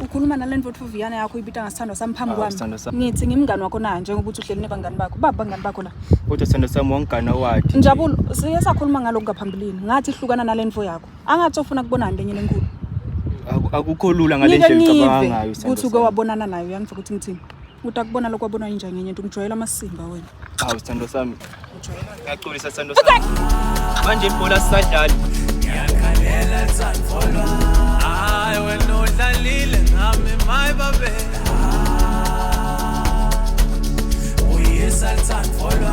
Ukhuluma nale mfowethu Viana yakho uyibita ngasithando sami phambi kwami. Sithando sami. Ngithi ngimngani wakho na njengoba uthi uhleli nebangani bakho. Bangani bakho la. Kodwa sithando sami wangigana wathi. Njabulo, siyasakhuluma ngalokho ngaphambilini. Ngathi hlukana nale mfo yakho. Angathi ufuna kubona ndenye lenkulu. Akukho lula ngale ndlela ucabanga ngayo sithando. Kuthi uke wabonana nayo uyangifika ukuthi ngithini. Uthi akubona lokho wabona inja ngenye into ngijwayela amasimba wena. Sithando sami. Ngiyaxolisa sithando sami. Manje ibhola sisadlala. Ngiyakhalela tsanfolwa. Hayi wena udlalile nami my babe. Uyisa tsanfolwa.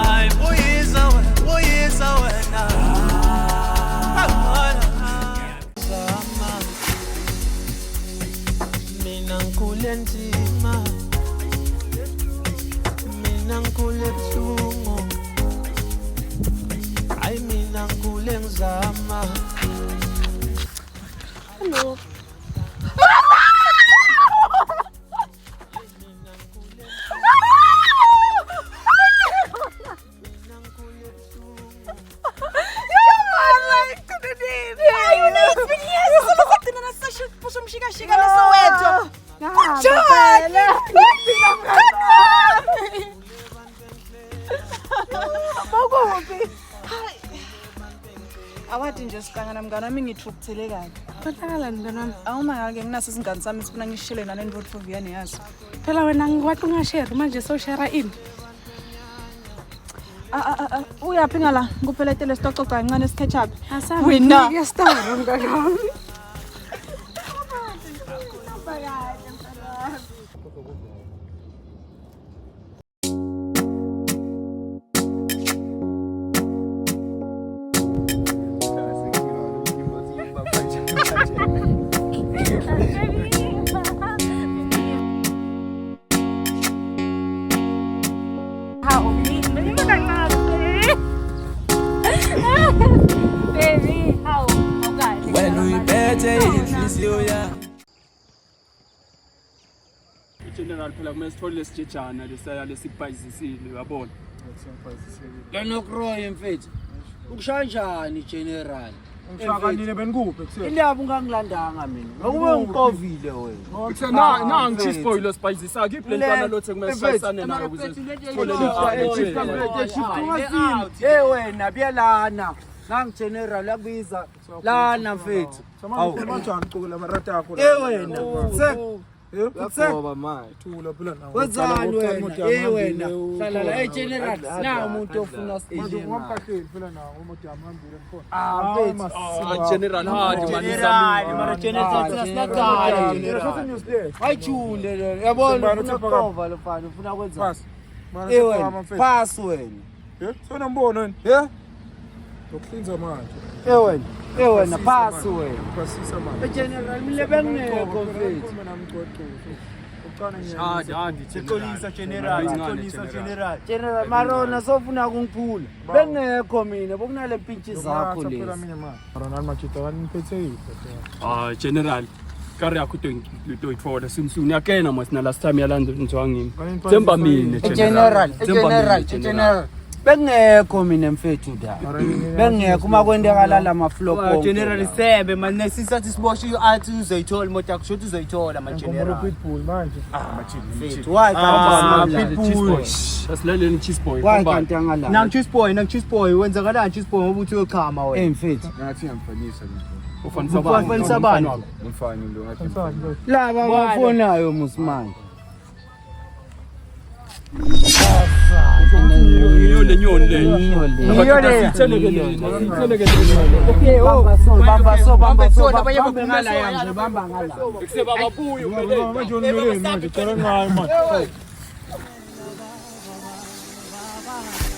Hayi uyisa wena. Mina ngikule nzima. Mina ngikule buhlungu. Ay mina ngikule ngizama. Hello. Awathi nje sihlangana mngani wami ngithukuthele kabi. Kuthakalani mngani wami? Awuma ngake nginaso isingane sami sifuna ngishele nale mfowethu Viana yazo. Phela wena ngiwathi ungashare manje so share ini. Uyaphi ngala ngupheletele sitococa kancane siketchup. Wena ngiyasitara mngani wami. Baby, how guys? When we better inhliziyo ya. General phela kumesithole lesitshejana lesaya lesibhayizisile yabona. Lenokroy mfethu. Ukushanjani general? Ngifakanile benikuphi kuseni? Indaba ungangilandanga mina. Ngokube ngiqovile wena. Kuthena nangi cheese boy lo spayizisa kiphi lentwana lothe kumesayisane nayo ukuze Hey wena biyalana. Nangi general yakubiza lana mfethu. Awu kanjani cukula marata yakho la. Hey wena. Yakhoba manje. Thula phela nawe. Wenzani wena? Hey wena. Hlala la general. Na umuntu ofuna manje ungamphahleli phela nawe umuntu yamhambile mfowethu. General hard mara general sinakala. Ayijule yabona ufuna ukova lo fana ufuna kwenza. Pass. Hey wena. Pass wena. Sona mbona wena? Ukuhlinza manje. Wena pass wena. Pasisa manje. General mile bengekho mfethu. General Marona sofuna kungiphula. Bengekho mina bokunale mpintshi zakho lezi. Marona machita waniphethe yiphi? General kari yakho to itfola simsuni yakena masina last time yalanda ngizwangimi. Themba mina General. Bengekho mina mfethu da. Bengekho makwendekala la maflop. General sebe manje sisathi siboshe athi uzoyithola imoto yakho shothi uzoyithola ma general. Pitbull manje. Mfethu why kanti Pitbull. Asilele cheese boy. Why kanti angala? Nang cheese boy wenzakalani cheese boy ngoba uthi uyokhama wena. Mfethu. Ngathi ngiyamfanisa lo. Ufanisa bani? Umfani lo ngathi. Laba bafonayo musimanje. Nyone bamba so ngala yanje bamba ngala kuseba babuyo manje unimele manje cela ngayo manje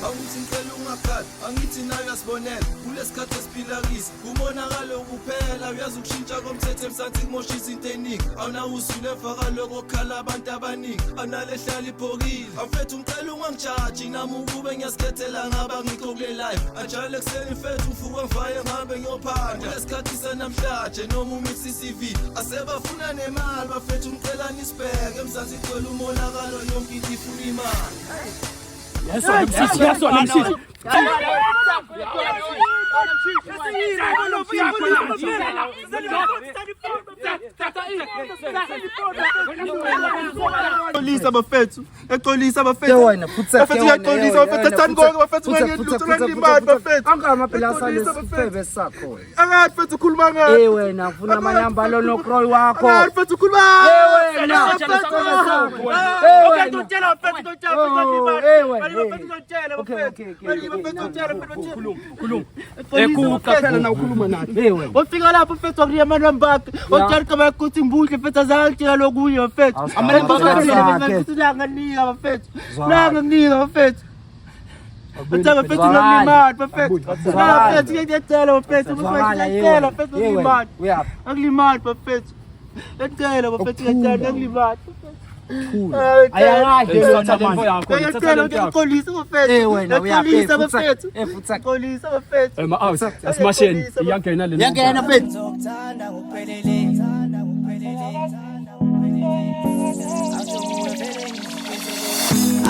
Angithi ngicela ungakhathi angithi nayo yasibonela kulesikhathi esiphila kisi umonakalo kuphela uyazi ukushintsha komthetho emsansi kumosha izinto eziningi awunawusule faka lokho khala abantu abaningi analehlala iphokile afethu ngicela ungangijaji nami ukube ngiyasikhethela ngaba ngikho kule life ajale kuseni mfethu ufuke ngivaye ngabe ngiyophanda lesikhathi sanamhlanje noma umixi CV asebafuna nemali bafethu ngicela nisibheke emsansi kwela umonakalo yonke into ifuna imali Yes, Exolisa bafethu. Exolisa bafethu. Wena phutsa. Bafethu uyaxolisa bafethu. Thathani konke bafethu ngiyelutho ngimali bafethu. Angamaphilasa lesifebe sakho. Angathi fethu khuluma ngathi. Wena ngifuna amanamba lo nokroy wakho. Angathi fethu khuluma. Wena. Okay, utshela bafethu Khuluma na ukhuluma nathi. Wafika lapho mfethu akuya amanamba akhe. Utshela kama ukuthi imbuhle mfethu azangitshela lokuye mfethu. Amanamba akhe futhi la nganika mfethu. La nganika mfethu. Utshela mfethu ngimali mfethu. La mfethu ngiyacela mfethu ngiyacela mfethu ngimali. Akulimali mfethu. Ngiyacela mfethu ngiyacela ngimali.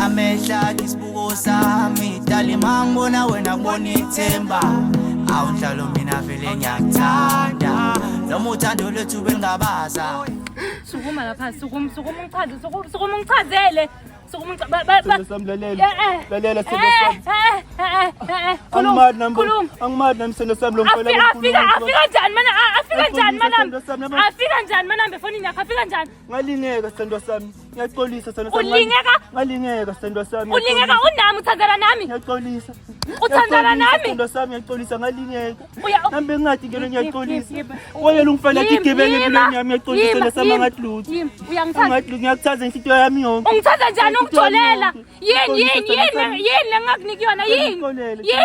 Amehla isibuko sami dali mangibona wena kubona ithemba awunhlalo mina vele ngiyakuthanda noma uthando lethu belingabaza sukuma lapha sukuma ungichazele Angimad nami sendo sami lo mfana afika njani manambe fonini yakho afika njani ngalingeka sendo sami ngiyaxolisa sendo sami ngalingeka sendo sami ulingeka unami uthandana nami ngiyaxolisa uthandana nami sendo sami ngiyaxolisa ngalingeka nambe ngathi ngene ngiyaxolisa oyela ungifana igibenge empilweni yami ngiyaxolisa sendo sami ngatlutho uyangithatha ngiyakuthatha inhlitiyo yami yonke ungithatha njani ungitholela yini lengakuniki yona yini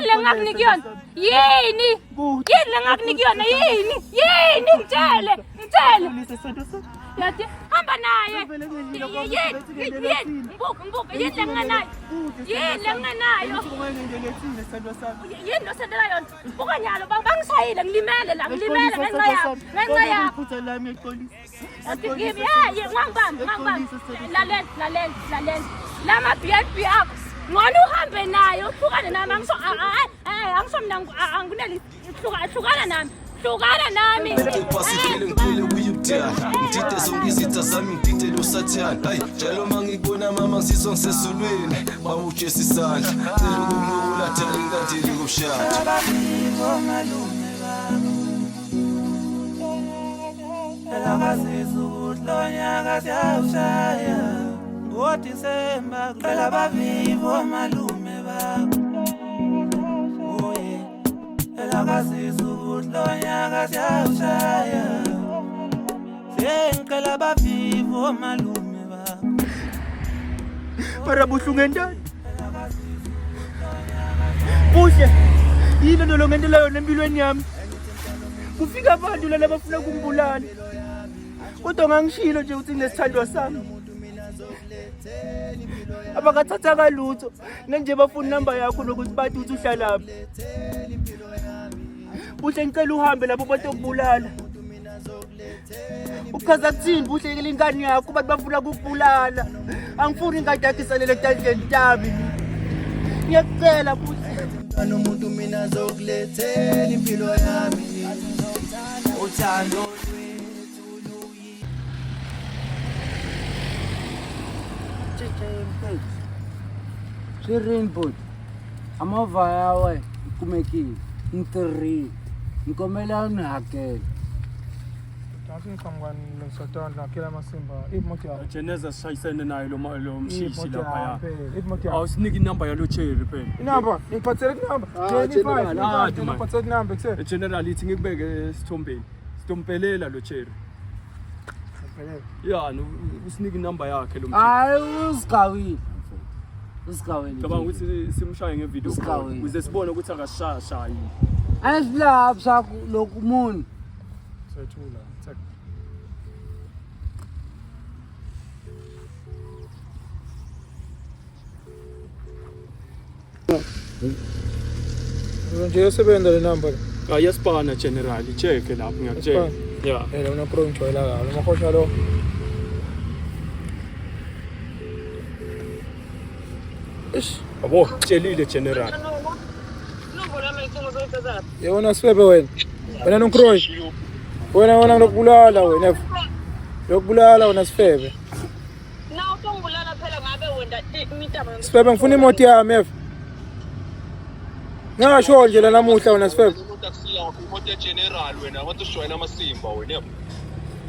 lengakuniki yona yini ngitshele yathi hamba naye mbuka yini lenganayo yini losendela yona buka nyalo bangishayile ngilimele la ngenxa yakho lalela lama BNB akho ngona uhambe naye uhlukane nami angisho mina anguneli hlukana nami Pasifile ngicwile kuyibudala ngidide zonke izitha zami ngidide losathana hayi njalo mangibona mama ngizizwa ngisesulweni bawujesu isandla cela ukunqula thali ngandili kushada malume elakasiza ukuthi lo nyaka siyawushaya ngoDisemba kuqala abavivo malume bakho elakasiza ukuthi lo nyaka siyawushaya sengicela abavivo malume bakho para buhlungu endani buhle yini nto longendela yona empilweni yami kufika abantu lana bafuna ukungibulala kodwa ngangishilo nje ukuthi nginesithandwa sami abakathatha kalutho nje bafuna inamba yakho nokuthi bathi uthi uhlalaphi buhle ngicela uhambe lapho bathi ukubulala uchaza kuthini buhle ke lingane yakho bathi bafuna ukubulala angifuni ingadi yakhe isalele etandleni tami ngiyacela buhle anomuntu mina zokulethela impilo yami uthando Rainbow amava yawe kumekile ngitri ngikomela unihakela ngicamngani lesatandla kila masimba imoto yakho Jeneza sishayisene naye lo mshisi imoto lapha yakho, imoto ya yakho. awusiniki inamba yalo cherry phela inamba ngiphathele kunamba 25 ngiphathele kunamba kuse general ithi ngikubeke sitompelela lo cherry ya usiniki inamba yakhe lo mshisi hayi usigawile cabanga ukuthi simshaye ngevideo ukuze sibone ukuthi akashaya yini ayisilapha sakho lokumuntu sethula nje usebenza le number ayasipana general check lapho ngiyakutshela ya una pro ngijwayela kahle makhosha lo abo tshelile general Yewona Sifebe wena. Wena noNkroyi. Wena ngokubulala wena. Yokubulala wena Sifebe. Na utongibulala phela ngabe wena imitamo. Sifebe ngifuna imoto yami ev. Ngasho nje la namuhla wena Sifebe. Imoto ya general wena wathi ujoyina amasimba wena.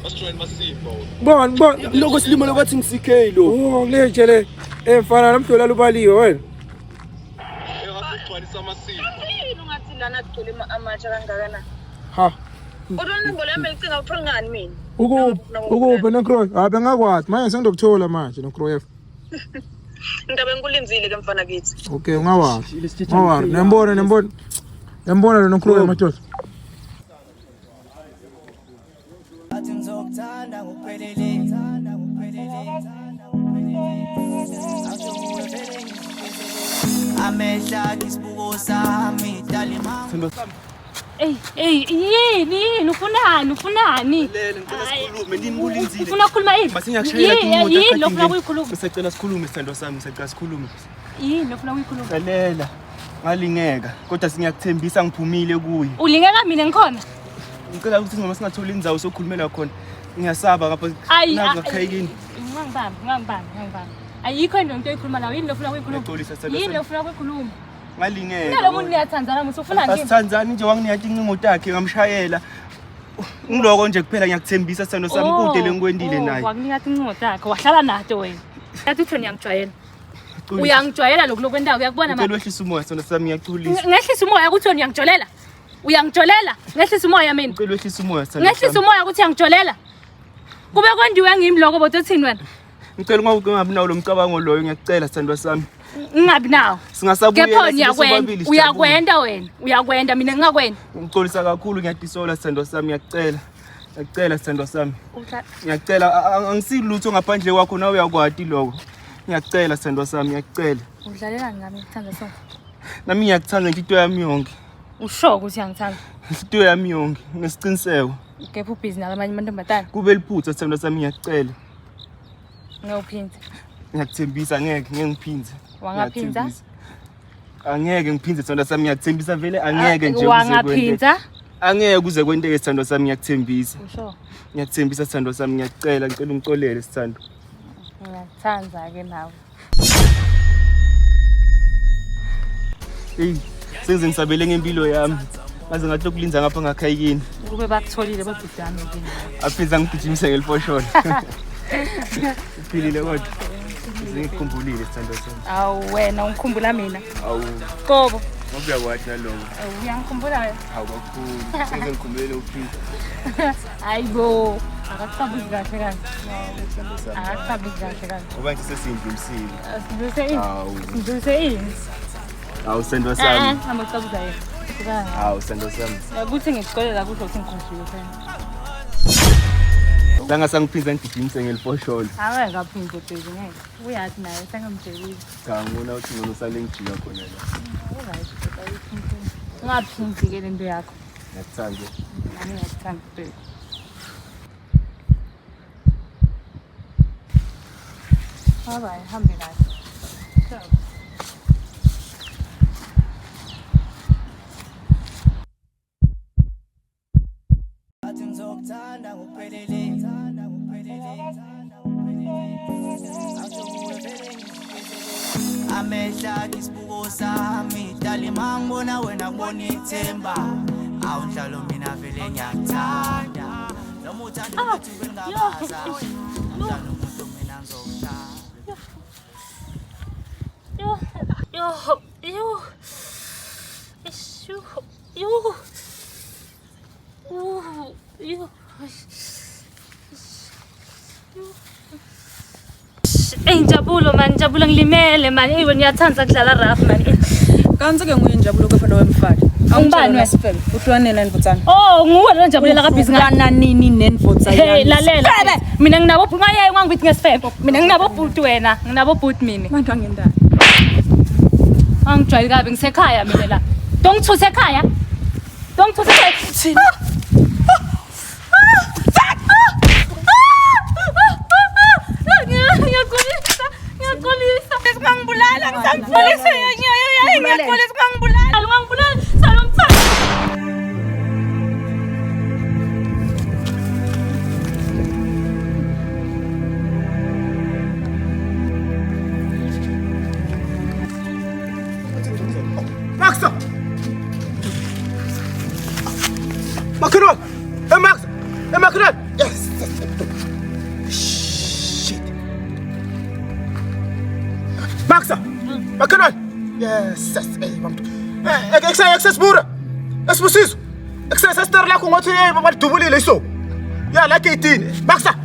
Wasijoyina amasimba wena. Bon, lokho silimo lokwathi ngisikhe lo. Oh, leje le. Mfana namhlola lubaliwe wena. Ugcwalisa amasimba. Ungathi lana agcwele amatsha kangakana. Ha. Kodwa nombolo yami icinga uthola ngani mina? Ukuphi noNkroyi? Habe ngakwazi manje sengidokuthola manje noNkroyi. Indaba enkulinzile ke mfana kithi. Okay, ungawazi. Ngawari, nembona lo noNkroyi madoda. Athi ngizokuthanda ngokuphelele. Amehla isibuko sami dalimanga. Yini ufunani? Sikhulume ndimbulinzile. Ufuna ukukhuluma yini? Masingakushayela imoto. Yini lokho ukuyikhuluma? Ngisacela sikhulume sithando sami, ngisacela sikhulume. Yini lokho ukuyikhuluma? Lalela. Ngalingeka kodwa singiyakuthembisa ngiphumile kuye. Ulingeka mina ngikhona? Ngicela ukuthi noma singatholi indzawo sokukhulumela khona. Ngiyasaba ngapha ngakhayikini. Ngangibamba. Ayikho into oyikhuluma nayo. Yini lokho ukuyikhuluma? Yini lokho ukuyikhuluma? Ngalingeka. Nalo muntu niyathandzana muthi ufuna ngini? Asithandzani nje wanginiyati incingo yakhe ngamshayela. Ngiloko nje kuphela ngiyakuthembisa sithando sami kude lengikwendile naye. Wakunikati incingo yakhe wahlala nato wena. Yathi uthi ngiyangijwayela. Uyangijwayela lokho lokwendawo uyakubona manje. Ngicela wehlisa umoya sithando sami ngiyaculisa. Ngehlisa umoya ukuthi wena uyangijolela. Uyangijolela. Ngehlisa umoya mina. Ngicela wehlisa umoya sithando sami. Ngehlisa umoya ukuthi uyangijolela. Kube kwendiwe ngimi lokho bothi uthini wena? Ngicela ungabi nawo lo mcabango loyo ngiyacela sithando sami. Ngingabi nawo. Singasabuyela sobabili. Uyakwenda wena. Uyakwenda mina ngingakwenda. Ngixolisa kakhulu ngiyadisola sithando sami ngiyacela. Ngiyacela sithando sami. Ngiyacela angisilutho ngaphandle kwakho nawe uyakwati lokho. Ngiyacela sithando sami ngiyacela. Udlalela ngami ngithanda so. Nami ngiyakuthanda into yami yonke. Usho ukuthi uyangithanda. Into yami yonke nesiqiniseko. Ngepha ubhizi nalamanye amantombazana. Kube liphutha sithando sami ngiyacela. Ngiyophinza. Ngiyakuthembisa ngeke ngiphinze. Wangaphinza? Angeke ngiphinze sithando sami ngiyakuthembisa vele angeke nje wangaphinza? Angeke kuze kwenteke sithando sami ngiyakuthembisa. Usho. Ngiyakuthembisa sithando sami ngiyacela ngicela ungixolele sithando. Ngiyathanda ke nawe. Hey, senze ngisabele ngempilo yami. Maze ngathi lokulinza ngapha ngakhayikini. Kube bakutholile babhidana kini. Aphinza ngigijimise ngelifoshona. Uphilile kodwa. Ngikhumbulile sithando sami. Awu wena ungikhumbula mina. Awu. Kobo. Ngoba yakwathi naloko. Uyangikhumbula wena? Hawu kakhulu. Senze ngikhumbulele uphila. Hayibo. Akakusabuzi kahle kahle. Akakusabuzi kahle kahle. Ngoba nje sesindlulisile. Sindlulise ini? Hawu. Sindlulise ini? Hawu sithando sami. Hamba kusabuza yena. Hawu sithando sami. Yakuthi ngikuxolela kusho ukuthi ngikhohliwe phela. Langa sangiphinza ngigijimise ngelifoshona. Hawe ngaphinza phezulu ngeke. Uyathi naye sengamjelile. Cha ngibona ukuthi ngona usale ngijika khona la. Ungaphinzi ke lento yakho. Ngiyakuthanda. Nami ngiyakuthanda phela. Hayi hambe kahle. Athi ngizokuthanda ngokuphelele. Amehla isibuko sami dalimanga bona wena kubona ithemba. Awunhlalo mina vele ngiyakuthanda. Noma uthanda ukuthi bengabaza. Umntana umuntu mina ngizokuthanda. Injabulo man, Jabulo ngilimele man. Iwe niyathanda kudlala raf man. Kanzi ke nguyinjabulo kepha wemfaka. Angibani wesifele. Uhlwane nendvotsana. Oh, nguwe lo njabulela kabhizi ngana nini nendvotsana. Hey, lalela. Mina nginabo ngaye ngangithi ngesifebe. Mina nginabo bhuti wena, nginabo bhuti mina. Manje angindani. Angijwayele kabi ngisekhaya mina la. Dongithuse ekhaya. Dongithuse ekhaya. Ngiyaqolisa. Singangibulala ngisamfundisa. Ngiyaqolisa ngangibulala. Ungangibulala. Salomthanda. Makhelwane. Yes. Shit. Maxa. Makhelwane. Yes. Hey, bamntu. Excess bura. Esibusizo. Excess star lakho ngothi badubulile iso. Ya la 18. Maxa.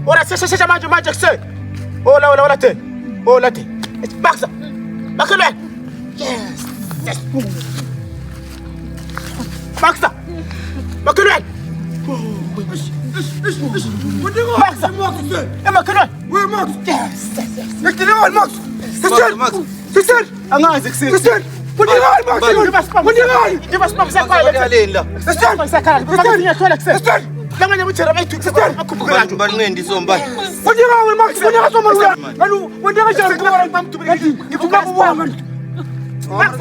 Ora sesesha manje kuse. Ola te. Ola te. Maxa. Makhelwane. Yes. Maxa. Makhelwane. Maxa. Makhelwane. Where Max? Yes. Makhelwane Max. Sister. Angazi kuse. Sister. Mundigal Max. Mundigal. Ngibasipam sakhala. Sister. Sakhala. Ngiyathola kuse. Sister. Lamanye muthera bayithu akhuphukela nje banqendi somba Mundigal Max. Mundigal somba. Anu mundigal jara kubona bamthubela. Ngifuna kubona. Max.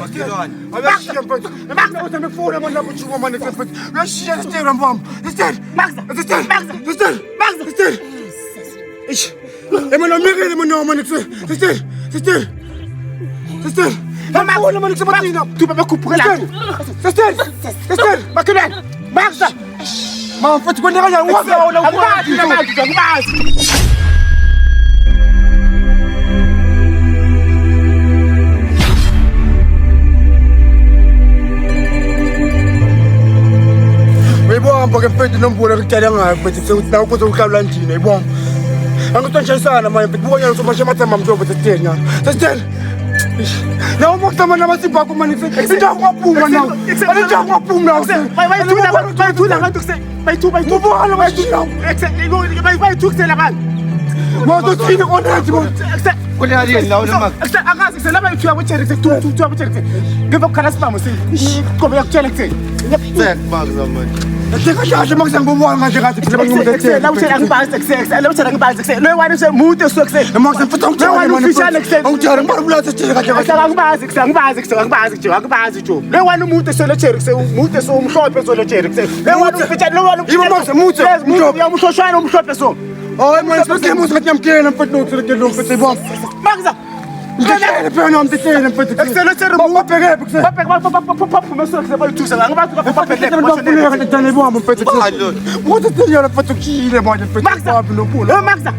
Ibomba ke mfethu nombula ukutshela ngayo mfethu sewuthi ukuze uhlawula ndini ibomba angitshayisana manje mfethu ubona uzomashe mathamba mjobo sesitheni nyana sesitheni nawo mokusama namasipha kumani sesitheni kwaphuma nawo sesitheni kwaphuma nawo bayithula ngathi kuse bayithuba ubona bayithuksela abantu moto thini konathi kulali lawo noma akazi selaba yithuya butsheri sekuthuya butsheri ngiba kukhala sibamo siqobe yakutshela kutheni sekbaza manje Kahle manje ngibona manje ngathi phela ngumthethe. La uthela ngibazi eksese. La uthela ngibazi eksese. Lo wani semude so eksese. Manje mfutha ngitshela wani ufishane eksese. Ngitshela ngibona bulala sithile kahle kahle. Ngibazi jo. Lo wani umude so le cherry eksese. Umude so umhlophe so le cherry eksese. Lo wani ufishane lo wani. Yibo manje mude. Ya umhloshwana umhlophe so. Oh manje ngikemuzwa ngathi yamkela mfutha nokuthi lo mfutha ibona. Makuza. Ngeke phela umthethe mfutha. Eksele cherry ubheke eksese. Baphe meso bayithusa ngabantu baphe Tane bomba mfethu. What is the mfethu kile manje mfethu babu nopula. Maxa.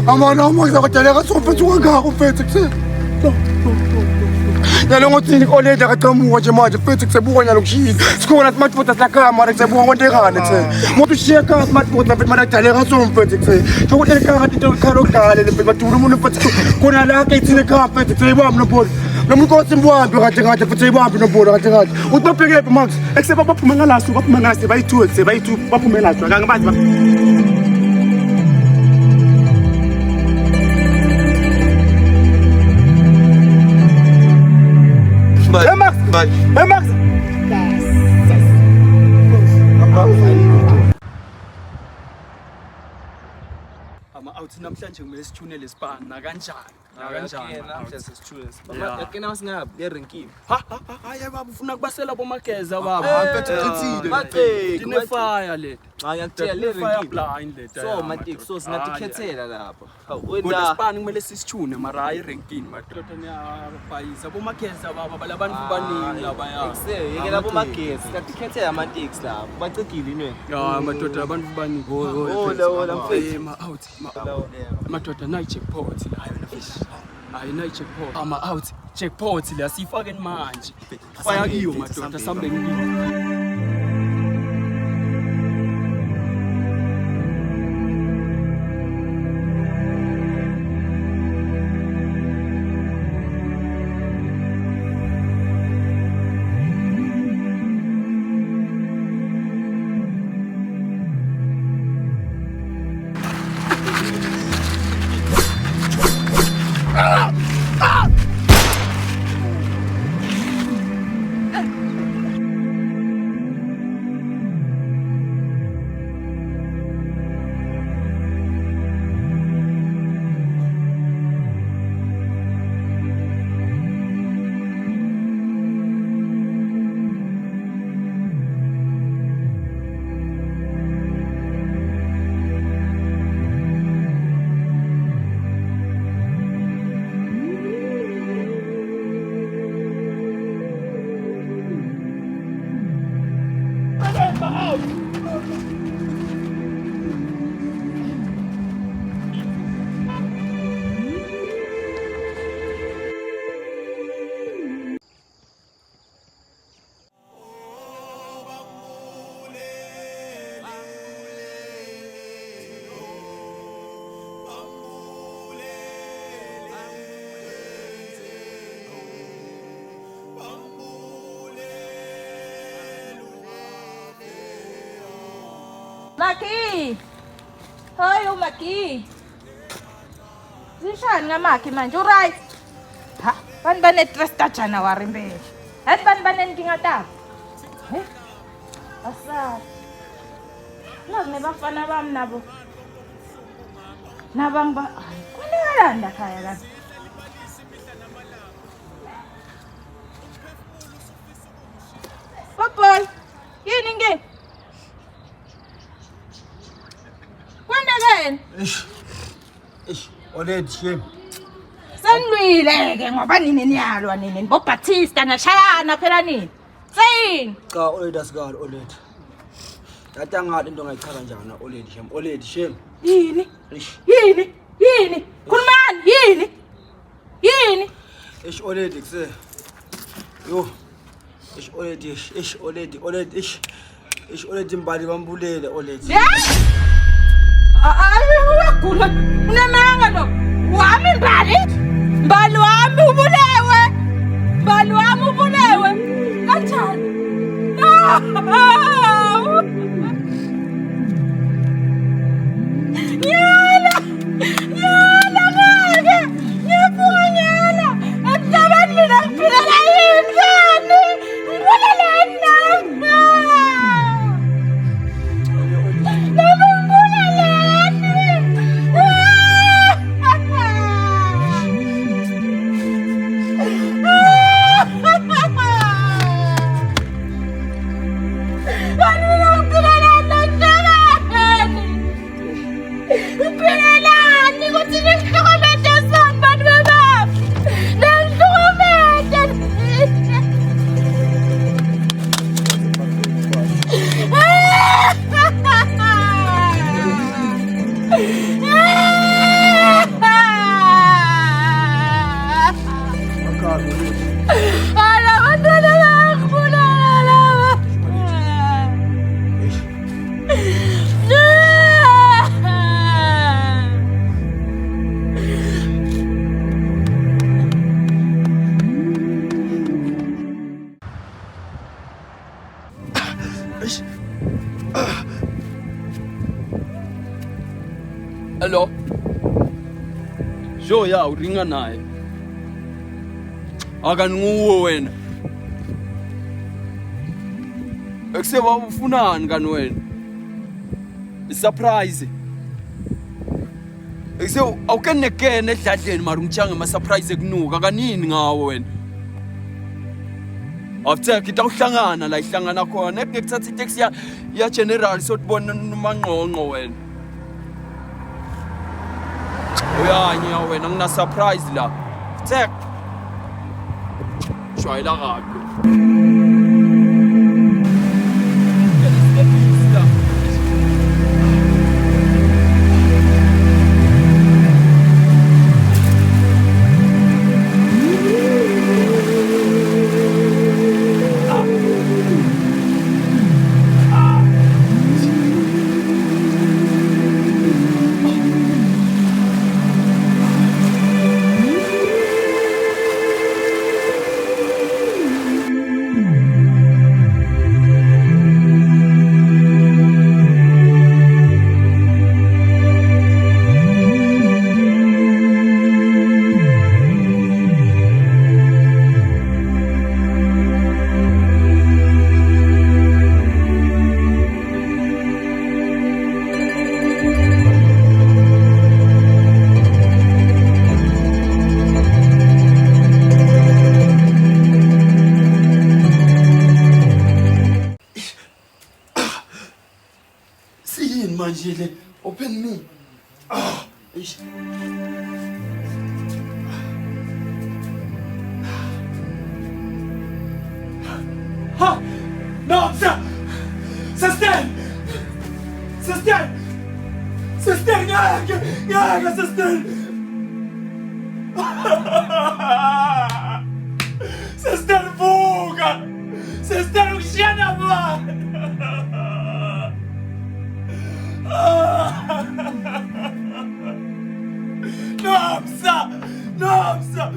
Amana Maxa kodwa ka mfethu kangako mfethu kuse. Yalo ngothini koleda kaqhamuka nje manje mfethu kusebuka lokushila. Sikhona smartphone sakhama kusebuka kontekane kuse. Moto sheka smartphone mfethu madala ka mfethu kuse. Ukuthi ka into khalo kudala mfethu badula umuntu mfethu kona la ke ithine ka mfethu kusebamu nopula. Nomukhosi mbwambi kahle futhi ibambi nobhola kahle uthopeke Max ekseba baphuma ngalaso baphuma ngase bayithu baphuma ngalaso akangabazi Max Awuthi namhlanje kumele sithune lesibani na kanjani namhlanje sithule lesibani yakena wasingabi erenkini hayi baba ufuna kubasela bomageza baba mfethu uthithile ine fire le ngiyakutshela le fire blind le so matiki so singathikethela lapha wena lesibani kumele sisithune mara hayi erenkini madoda niyabhayisa bomageza baba labantu baningi labaya yeke labo mageza singathikethela amatix lapha bacegile inwe ya madoda abantu baningi hola mfethu madoda nayi checkpot la yona fish hayi nayi checkpot ama out checkpot la sifake manje fire kiyo madoda sambe ngini Maki. Hey, Maki. Zishani ngamaki manje, right? Ha, bani bane-stress kaJanuwari impela. Hathi bani banenkinga tabo. He? Asa. Nazi nebafana bami nabo. Nabangba. Kunekalanda khaya la. Boy, yini nge? Kwendekeni? Already shame. Senilwile-ke ngoba nini niyalwa nini boBaptista nashayana phela nini? Sayini? Cha already asikali already. Yathi angathi into ngayichaka njani already shame. Already shame. Yini? Yini? Khulumani yini? Yini? Ish already kuse. Yo. Ish already ish already mbali bambulele already. Uyagula. Unamanga lo. Wami mbali wami ubulewe. Mbali wami ubulewe. Kanjani? Nyala ngeke. Ngiyavuka nyala. Emhlabeni mina ngiphilela yini? Ngibuleleni nami. Hello. Jo ya uringa naye. Akanguwe wena. Ekseba ufunani kani wena? Surprise. Ekseba awukenekene edladleni mara ungitshanga ama surprise ekunuka kanini ngawe wena? After kita uhlangana la ihlangana khona ekuthatha itaxi ya general sotibona uMangqongqo wena. Uyanya wena ngina surprise la. Tek. Shwayela kabi. Manjile, open me. Ha! No, sir! Sustain! Sustain! Sustain! Yeah, sustain! Sustain, fuga! Sustain, usiana, Nossa!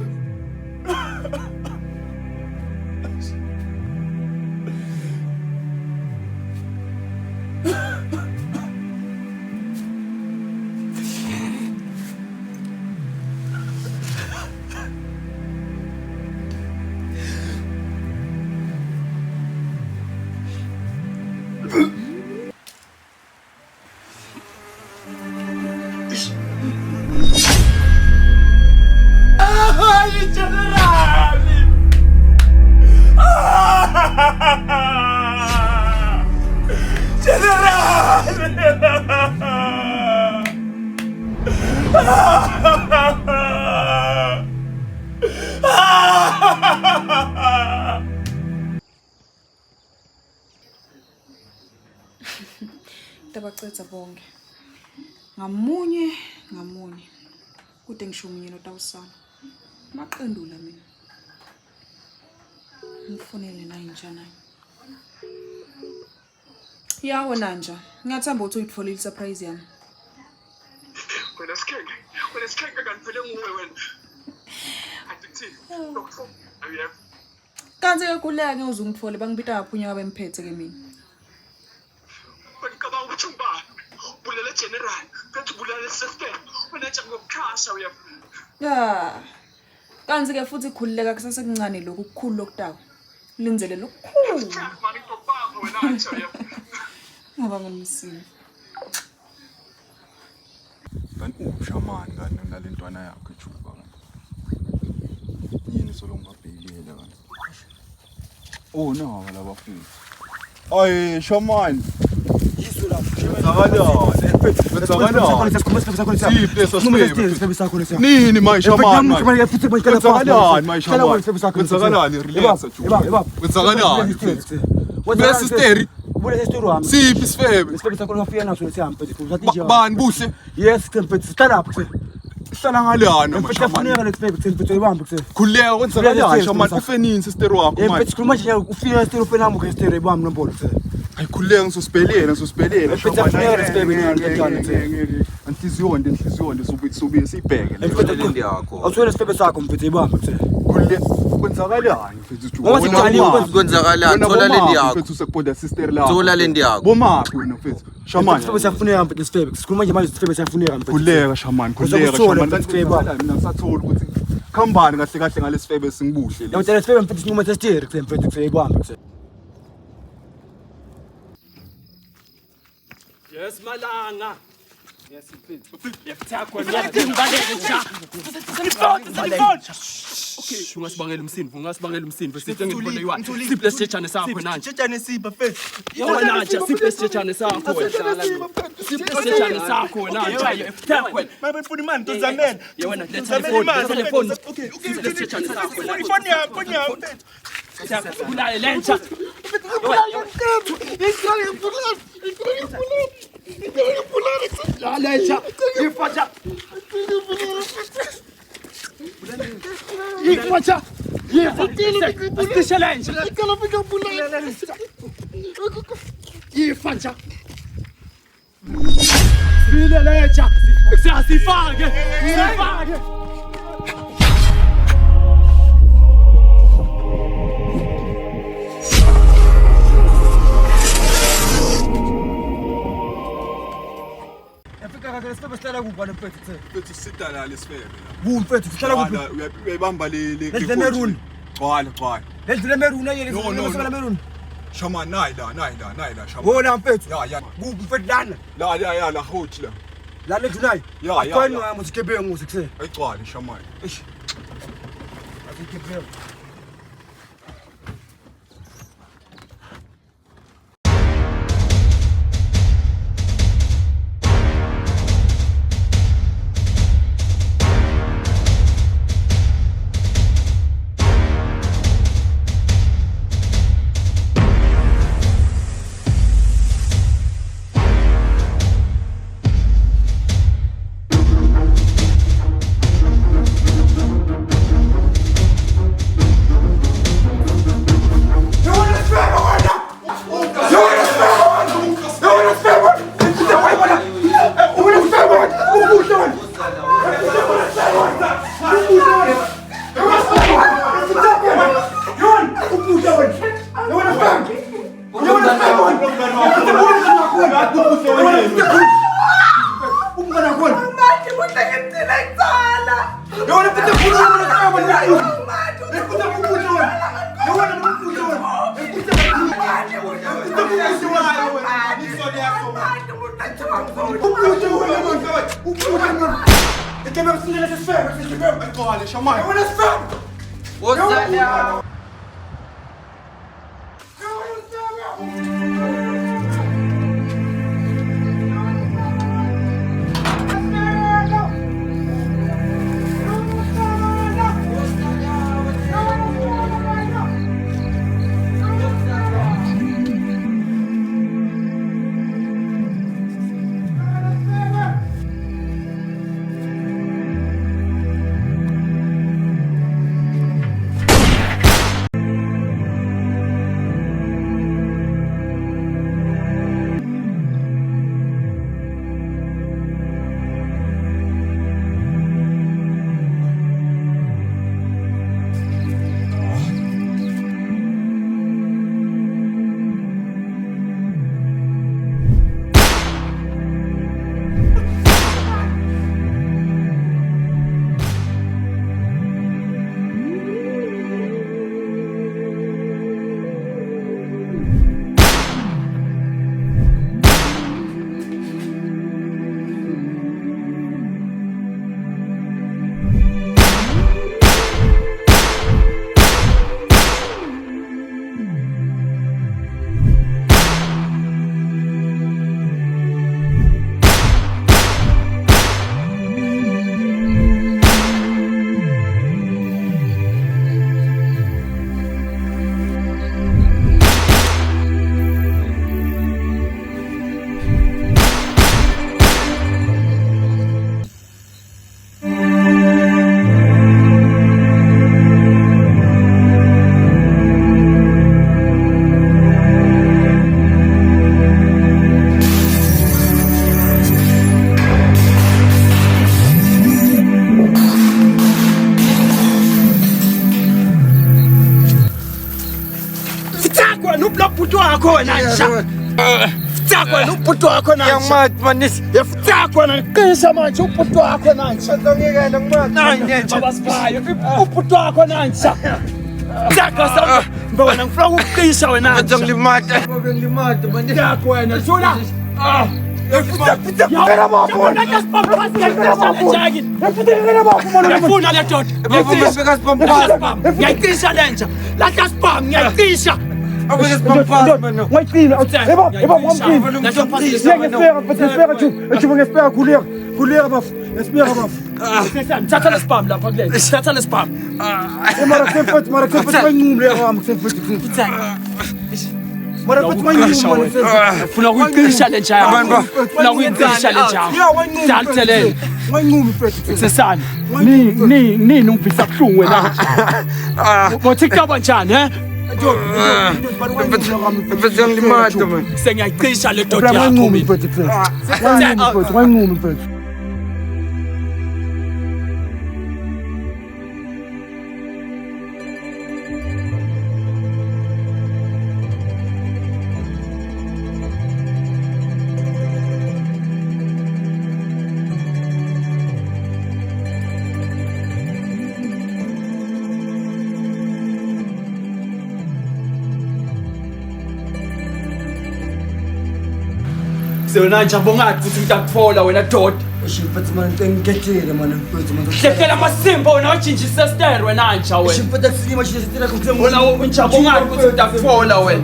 tabacetha bonke. Ngamunye kude ngisho umunye noTawusana. Maqendula mina. Ngifonele naye njana. Yawo Nanja, ngiyathamba ukuthi uyitfolile surprise yami. Wena sikhenge kanti nguwe wena. Andikuthini. Lokho awuyeva. Kanti ke kuleka ngeke uzungithole bangibita ngaphunya ngabe mphethe ke mina. Ngicabanga ukuthi ungibani. Bulela general, kanti bulela sister. Wena nje ngokukhasha uyeva. Ya. Kanti ke futhi khulileka kusasekuncane lokhu kukhulu lokutawo. Linzele lokukhulu. Mani ngokubamba wena nje uyeva. Ngoba ngimsini. Kanti ushamani kanti nalentwana yakhe ejuba. Yini solo ngabhekile kanti. Oh no labafuni. Ay shaman. Yiso la. Nini my shaman? Siphi sifebe? Bani buhle? Yes, stand up. Hlala ngalana khuleka kwenzakalani shaman ufenini sister wakho manje sikhuluma nje ufika sister ufenami ngesister ebami nombolo ayikhuleka ngizosibhelela anhliziyonde sobuye sibheke le yakho awuthole sibebe sakho mfethu ibamba khuleka kwenzakalani mfethu kwenzakalani thola lendi yakho mfethu sekupoda sister la thola lendi yakho bomaphi wena mfethu shaman sibebe siyafuneka mfethu sibebe sikhuluma nje manje sibebe siyafuneka mfethu khuleka shaman mina ngisathola ukuthi khambani kahle kahle ngalesifebe singibuhle la uthela sibebe mfethu sinquma sister mfethu ibamba Yes malanga. Yes mfethu. Yakuthakwa okay, ungasibangela umsindo sithi ngibona yiwani. Siphi lesitshane sakho nanje? Sitshane sipha mfethu. Yona nje siphi lesitshane sakho wena. Siphi lesitshane sakho wena nje. Yakuthakwa. Mabefuna imali ntozamela. Yena telefoni. Okay. Lesitshane sakho. Ifoni yakho mfethu. Kulale lentsha. mfethu sidala lesifebe la mfethu sihlala kuphi uyayibamba le Merun gcwala le Merun ayele le Merun shaman nayi la shaman wona mfethu ya kuphi mfethu lana la hothi la le July ya ngamo sikebengu sikuse ayigcwala shaman asikebengu wakho wena nsha. Futhako wena ubhuti wakho na. Yamati manisi. Yafuthako wena qisha manje ubhuti wakho na nsha. Ngiyekela ngimati. Nanye baba sibayo. Ubhuti wakho na nsha. Futhako sami. Mbona ngifuna ukuqisha wena. Ngilimata. Ngilimata manisi. Futhako wena shula. Ngiyafuna le doda. Ngiyayixisha le nja. Lahla spam ngiyayixisha. Thatha le spam lapha kule. Thatha le spam. Funa ukuyiqisha le nja yakho. Funa ukuyiqisha le nja yakho. Daltelele. Sesani. Nini ungifisa kuhlungu wena. Bothi kaba njani he? Sengiyayiqisha le doda yakho. Sewona njabongathi ukuthi ngitakutfola wena doda. Ushimfethe manje ngikhetile manje mfethu manje. Hlephela amasimbo wena wajinjisa style wena nja wena. Ushimfethe sima shisitela kuthemba. Wena unjabongathi ukuthi ngitakutfola wena.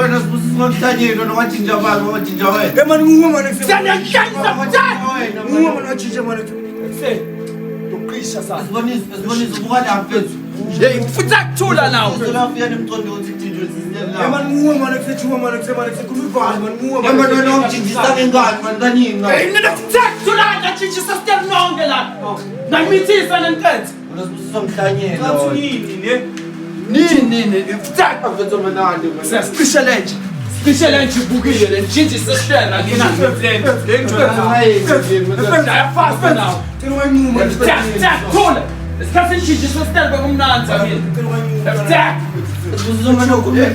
Wena sibusizokuhlanyelwa nowajinja balo wajinja wena. Emani nguwe manje. Siyanyakhanisa manje. Nguwe manje wajinja manje. Se. Uqisha sasa. Sibonisa ubuka la mfethu. Hey, futhi akuthula nawo. Uzolafika nemcondo uthi kuthinjwe siziyela. Emani nguwe manje kusethuwa manje kusemanje kukhuluvana manje nguwe manje. Emani wena ungijinjisa ngengane manje kaningi. Hey, mina kuthula ngajinjisa step nonke la. Ngimithisa nentethe. Unasibusiso mhlanyela. Kathi nini? Futhi mfethu manandi. Siyasicisha lenje. Cisha lenje ibukile le njinjisa stela ngina plan. Ngicela fast now. Thina nguma. Thula. Esikhathi njinjisa stela bekumnanzi mina. Attack. Uzomana ukuattack.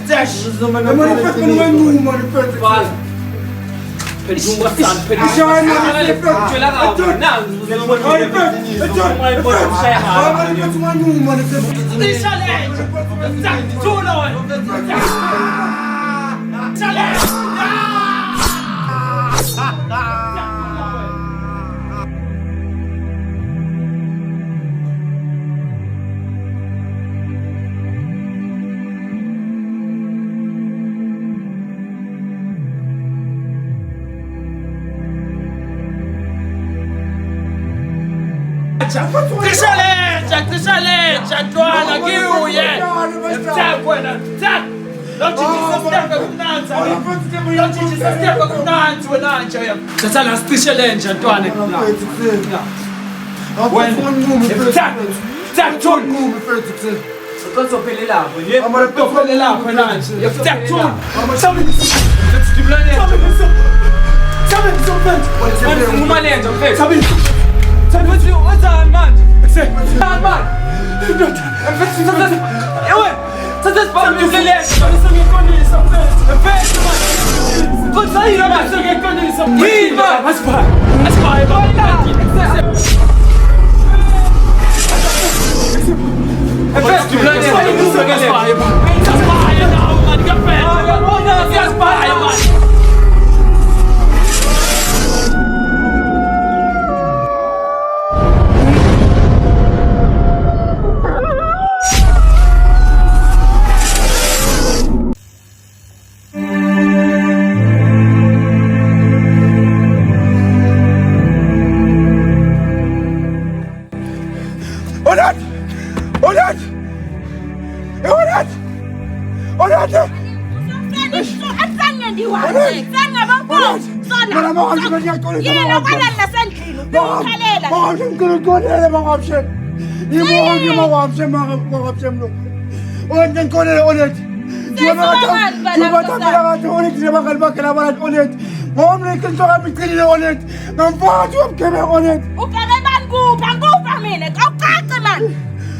Attack. Uzomana ukuattack. Pedunga san, pedunga. Tela ka. Na, Tishalenja ntwana kiuye. Attack wena, attack. Lojinjisa step bekumnanzi. Lojinjisa step bekumnanzi wena nje yami. Thatha la stishalenja ntwana. Attack. Attack ton. Uzophelela lapho nje. Uzophelela lapho nanje. Attack ton. Sabi. Let's Sabi mfethu. Ngumalenja mfethu. Sabi. Sabi wenzani manje? Wenzani manje? Ndoda. Mfethu. Ewe. Thatha sibambe uselesha. Ngiyaqonisa mfethu. Mfethu manje. Kodwa manje ngiyaqonisa. Yini? Asibhayi. Asibhayi baba. Mfethu manje. Asibhayi. Asibhayi nawo manje ngiyaphetha. Asibhayi manje.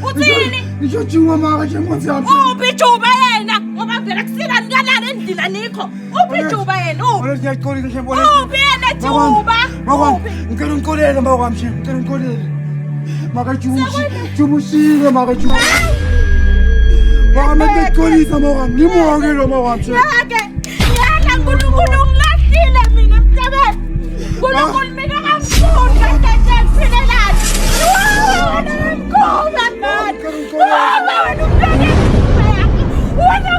Uthini? Ngizojuba manje Nkosi yami. Ubijuba yena ngoba vele kusina nikalala endlini anikho. Ubijuba yena. Oleth ngiyaxolisa Shem. Ubi yena juba. Ngicela ungikolele mawami Shem. Ngicela ungikolele. Makajubusile makajubu. Mawami ngiyaxolisa mawami. Ngimongele mawami Shem. Yala nkulunkulu ungilahlile mina emhlabeni. Nkulunkulu mina ngamfunda tete ngiphelelani. Wena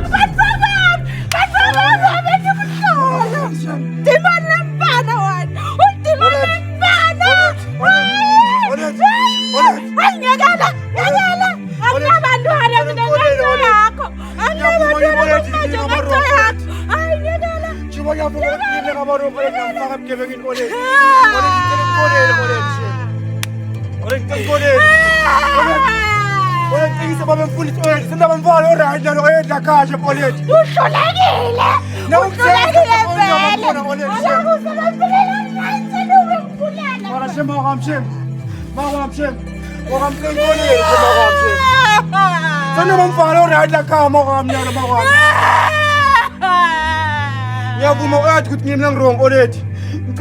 ngiyavuma uyathi ukuthi ngimi nangirong Oleth.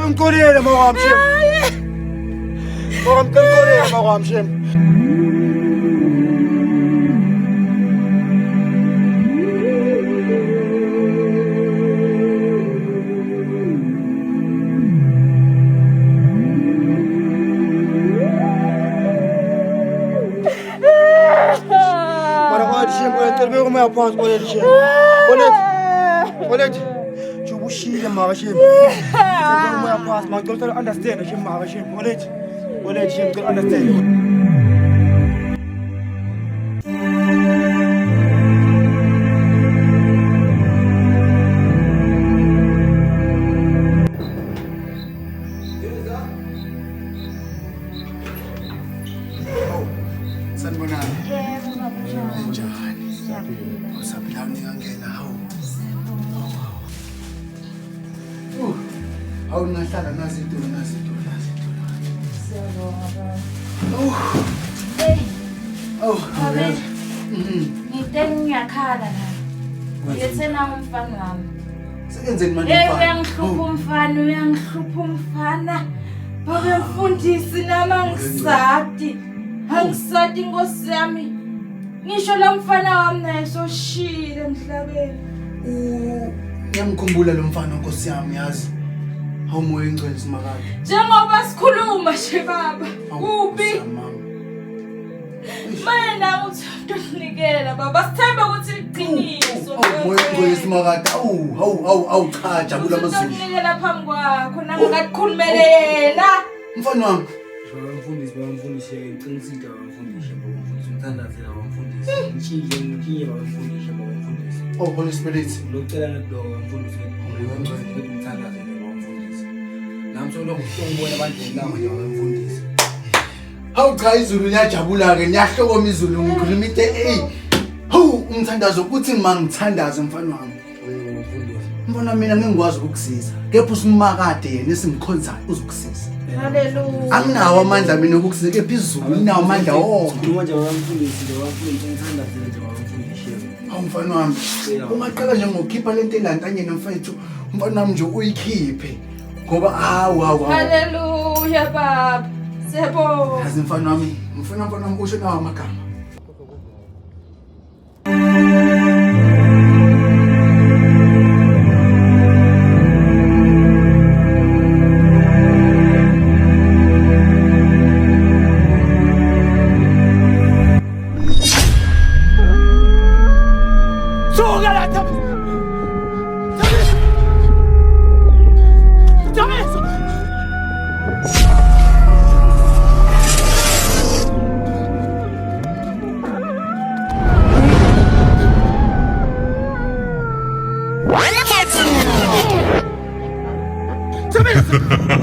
Ngikolele mawami Shem. Mawami ngikolele mawami Shem. Mara Oleth Shem, Oleth beko moya phansi Oleth Shem. Oleth. Jubushile mara Shem. Beko moya phansi, ngicela understand Shem mara Shem. Oleth Shem, ngicela understand. Awunahlala nazi into. Abe. Ngiyakhala la. Ngiyethena umfana wami. Sekenzeni manje mfana? Uyangihlupha umfana. Babe mfundisi nama ngisadi. Angisadi Nkosi yami. Ngisho lo mfana wami naye soshile emhlabeni. Ngiyamkhumbula lo mfana Nkosi yami yazi. Hawumoya engcwele simakade. Njengoba sikhuluma nje baba. Kubi. Mina uthando unikela baba. Sithembe ukuthi liqiniso. Hawumoya engcwele simakade. Awu cha jabula amazulu. Unikela phambi kwakho nami ngakukhulumele yena. Mfana wami. Bamfundisi ngiqinisile bamfundisi umthandaze bamfundisi. Ngitshile bamfundisi. Oh Holy Spirit. Ngicela ngikulo bamfundisi ukuthi umthandaze bamfundisi. Namso lokho ngibona abandlela lama nje bamfundisi. Hawu cha izulu liyajabula ke niyahlokoma izulu ngikhuluma into umthandazo ukuthi mangithandaze mfana wami. Mbona mina ngingikwazi ukukusiza. Kepha usimakade yena esimkhonzayo uzokusiza. Hallelujah. Anginawo amandla mina ukukusiza kepha izulu linawo amandla wonke. Manje bamfundisi ngithandaze nje bamfundisi. Hawu mfana wami. Ungaqala nje ngokukhipha lento elantanyeni mfethu. Mfana wami nje uyikhiphe. Ngoba Hallelujah baba. Sebo. Yazi mfana wami usho nawo amagama. Ha ha ha!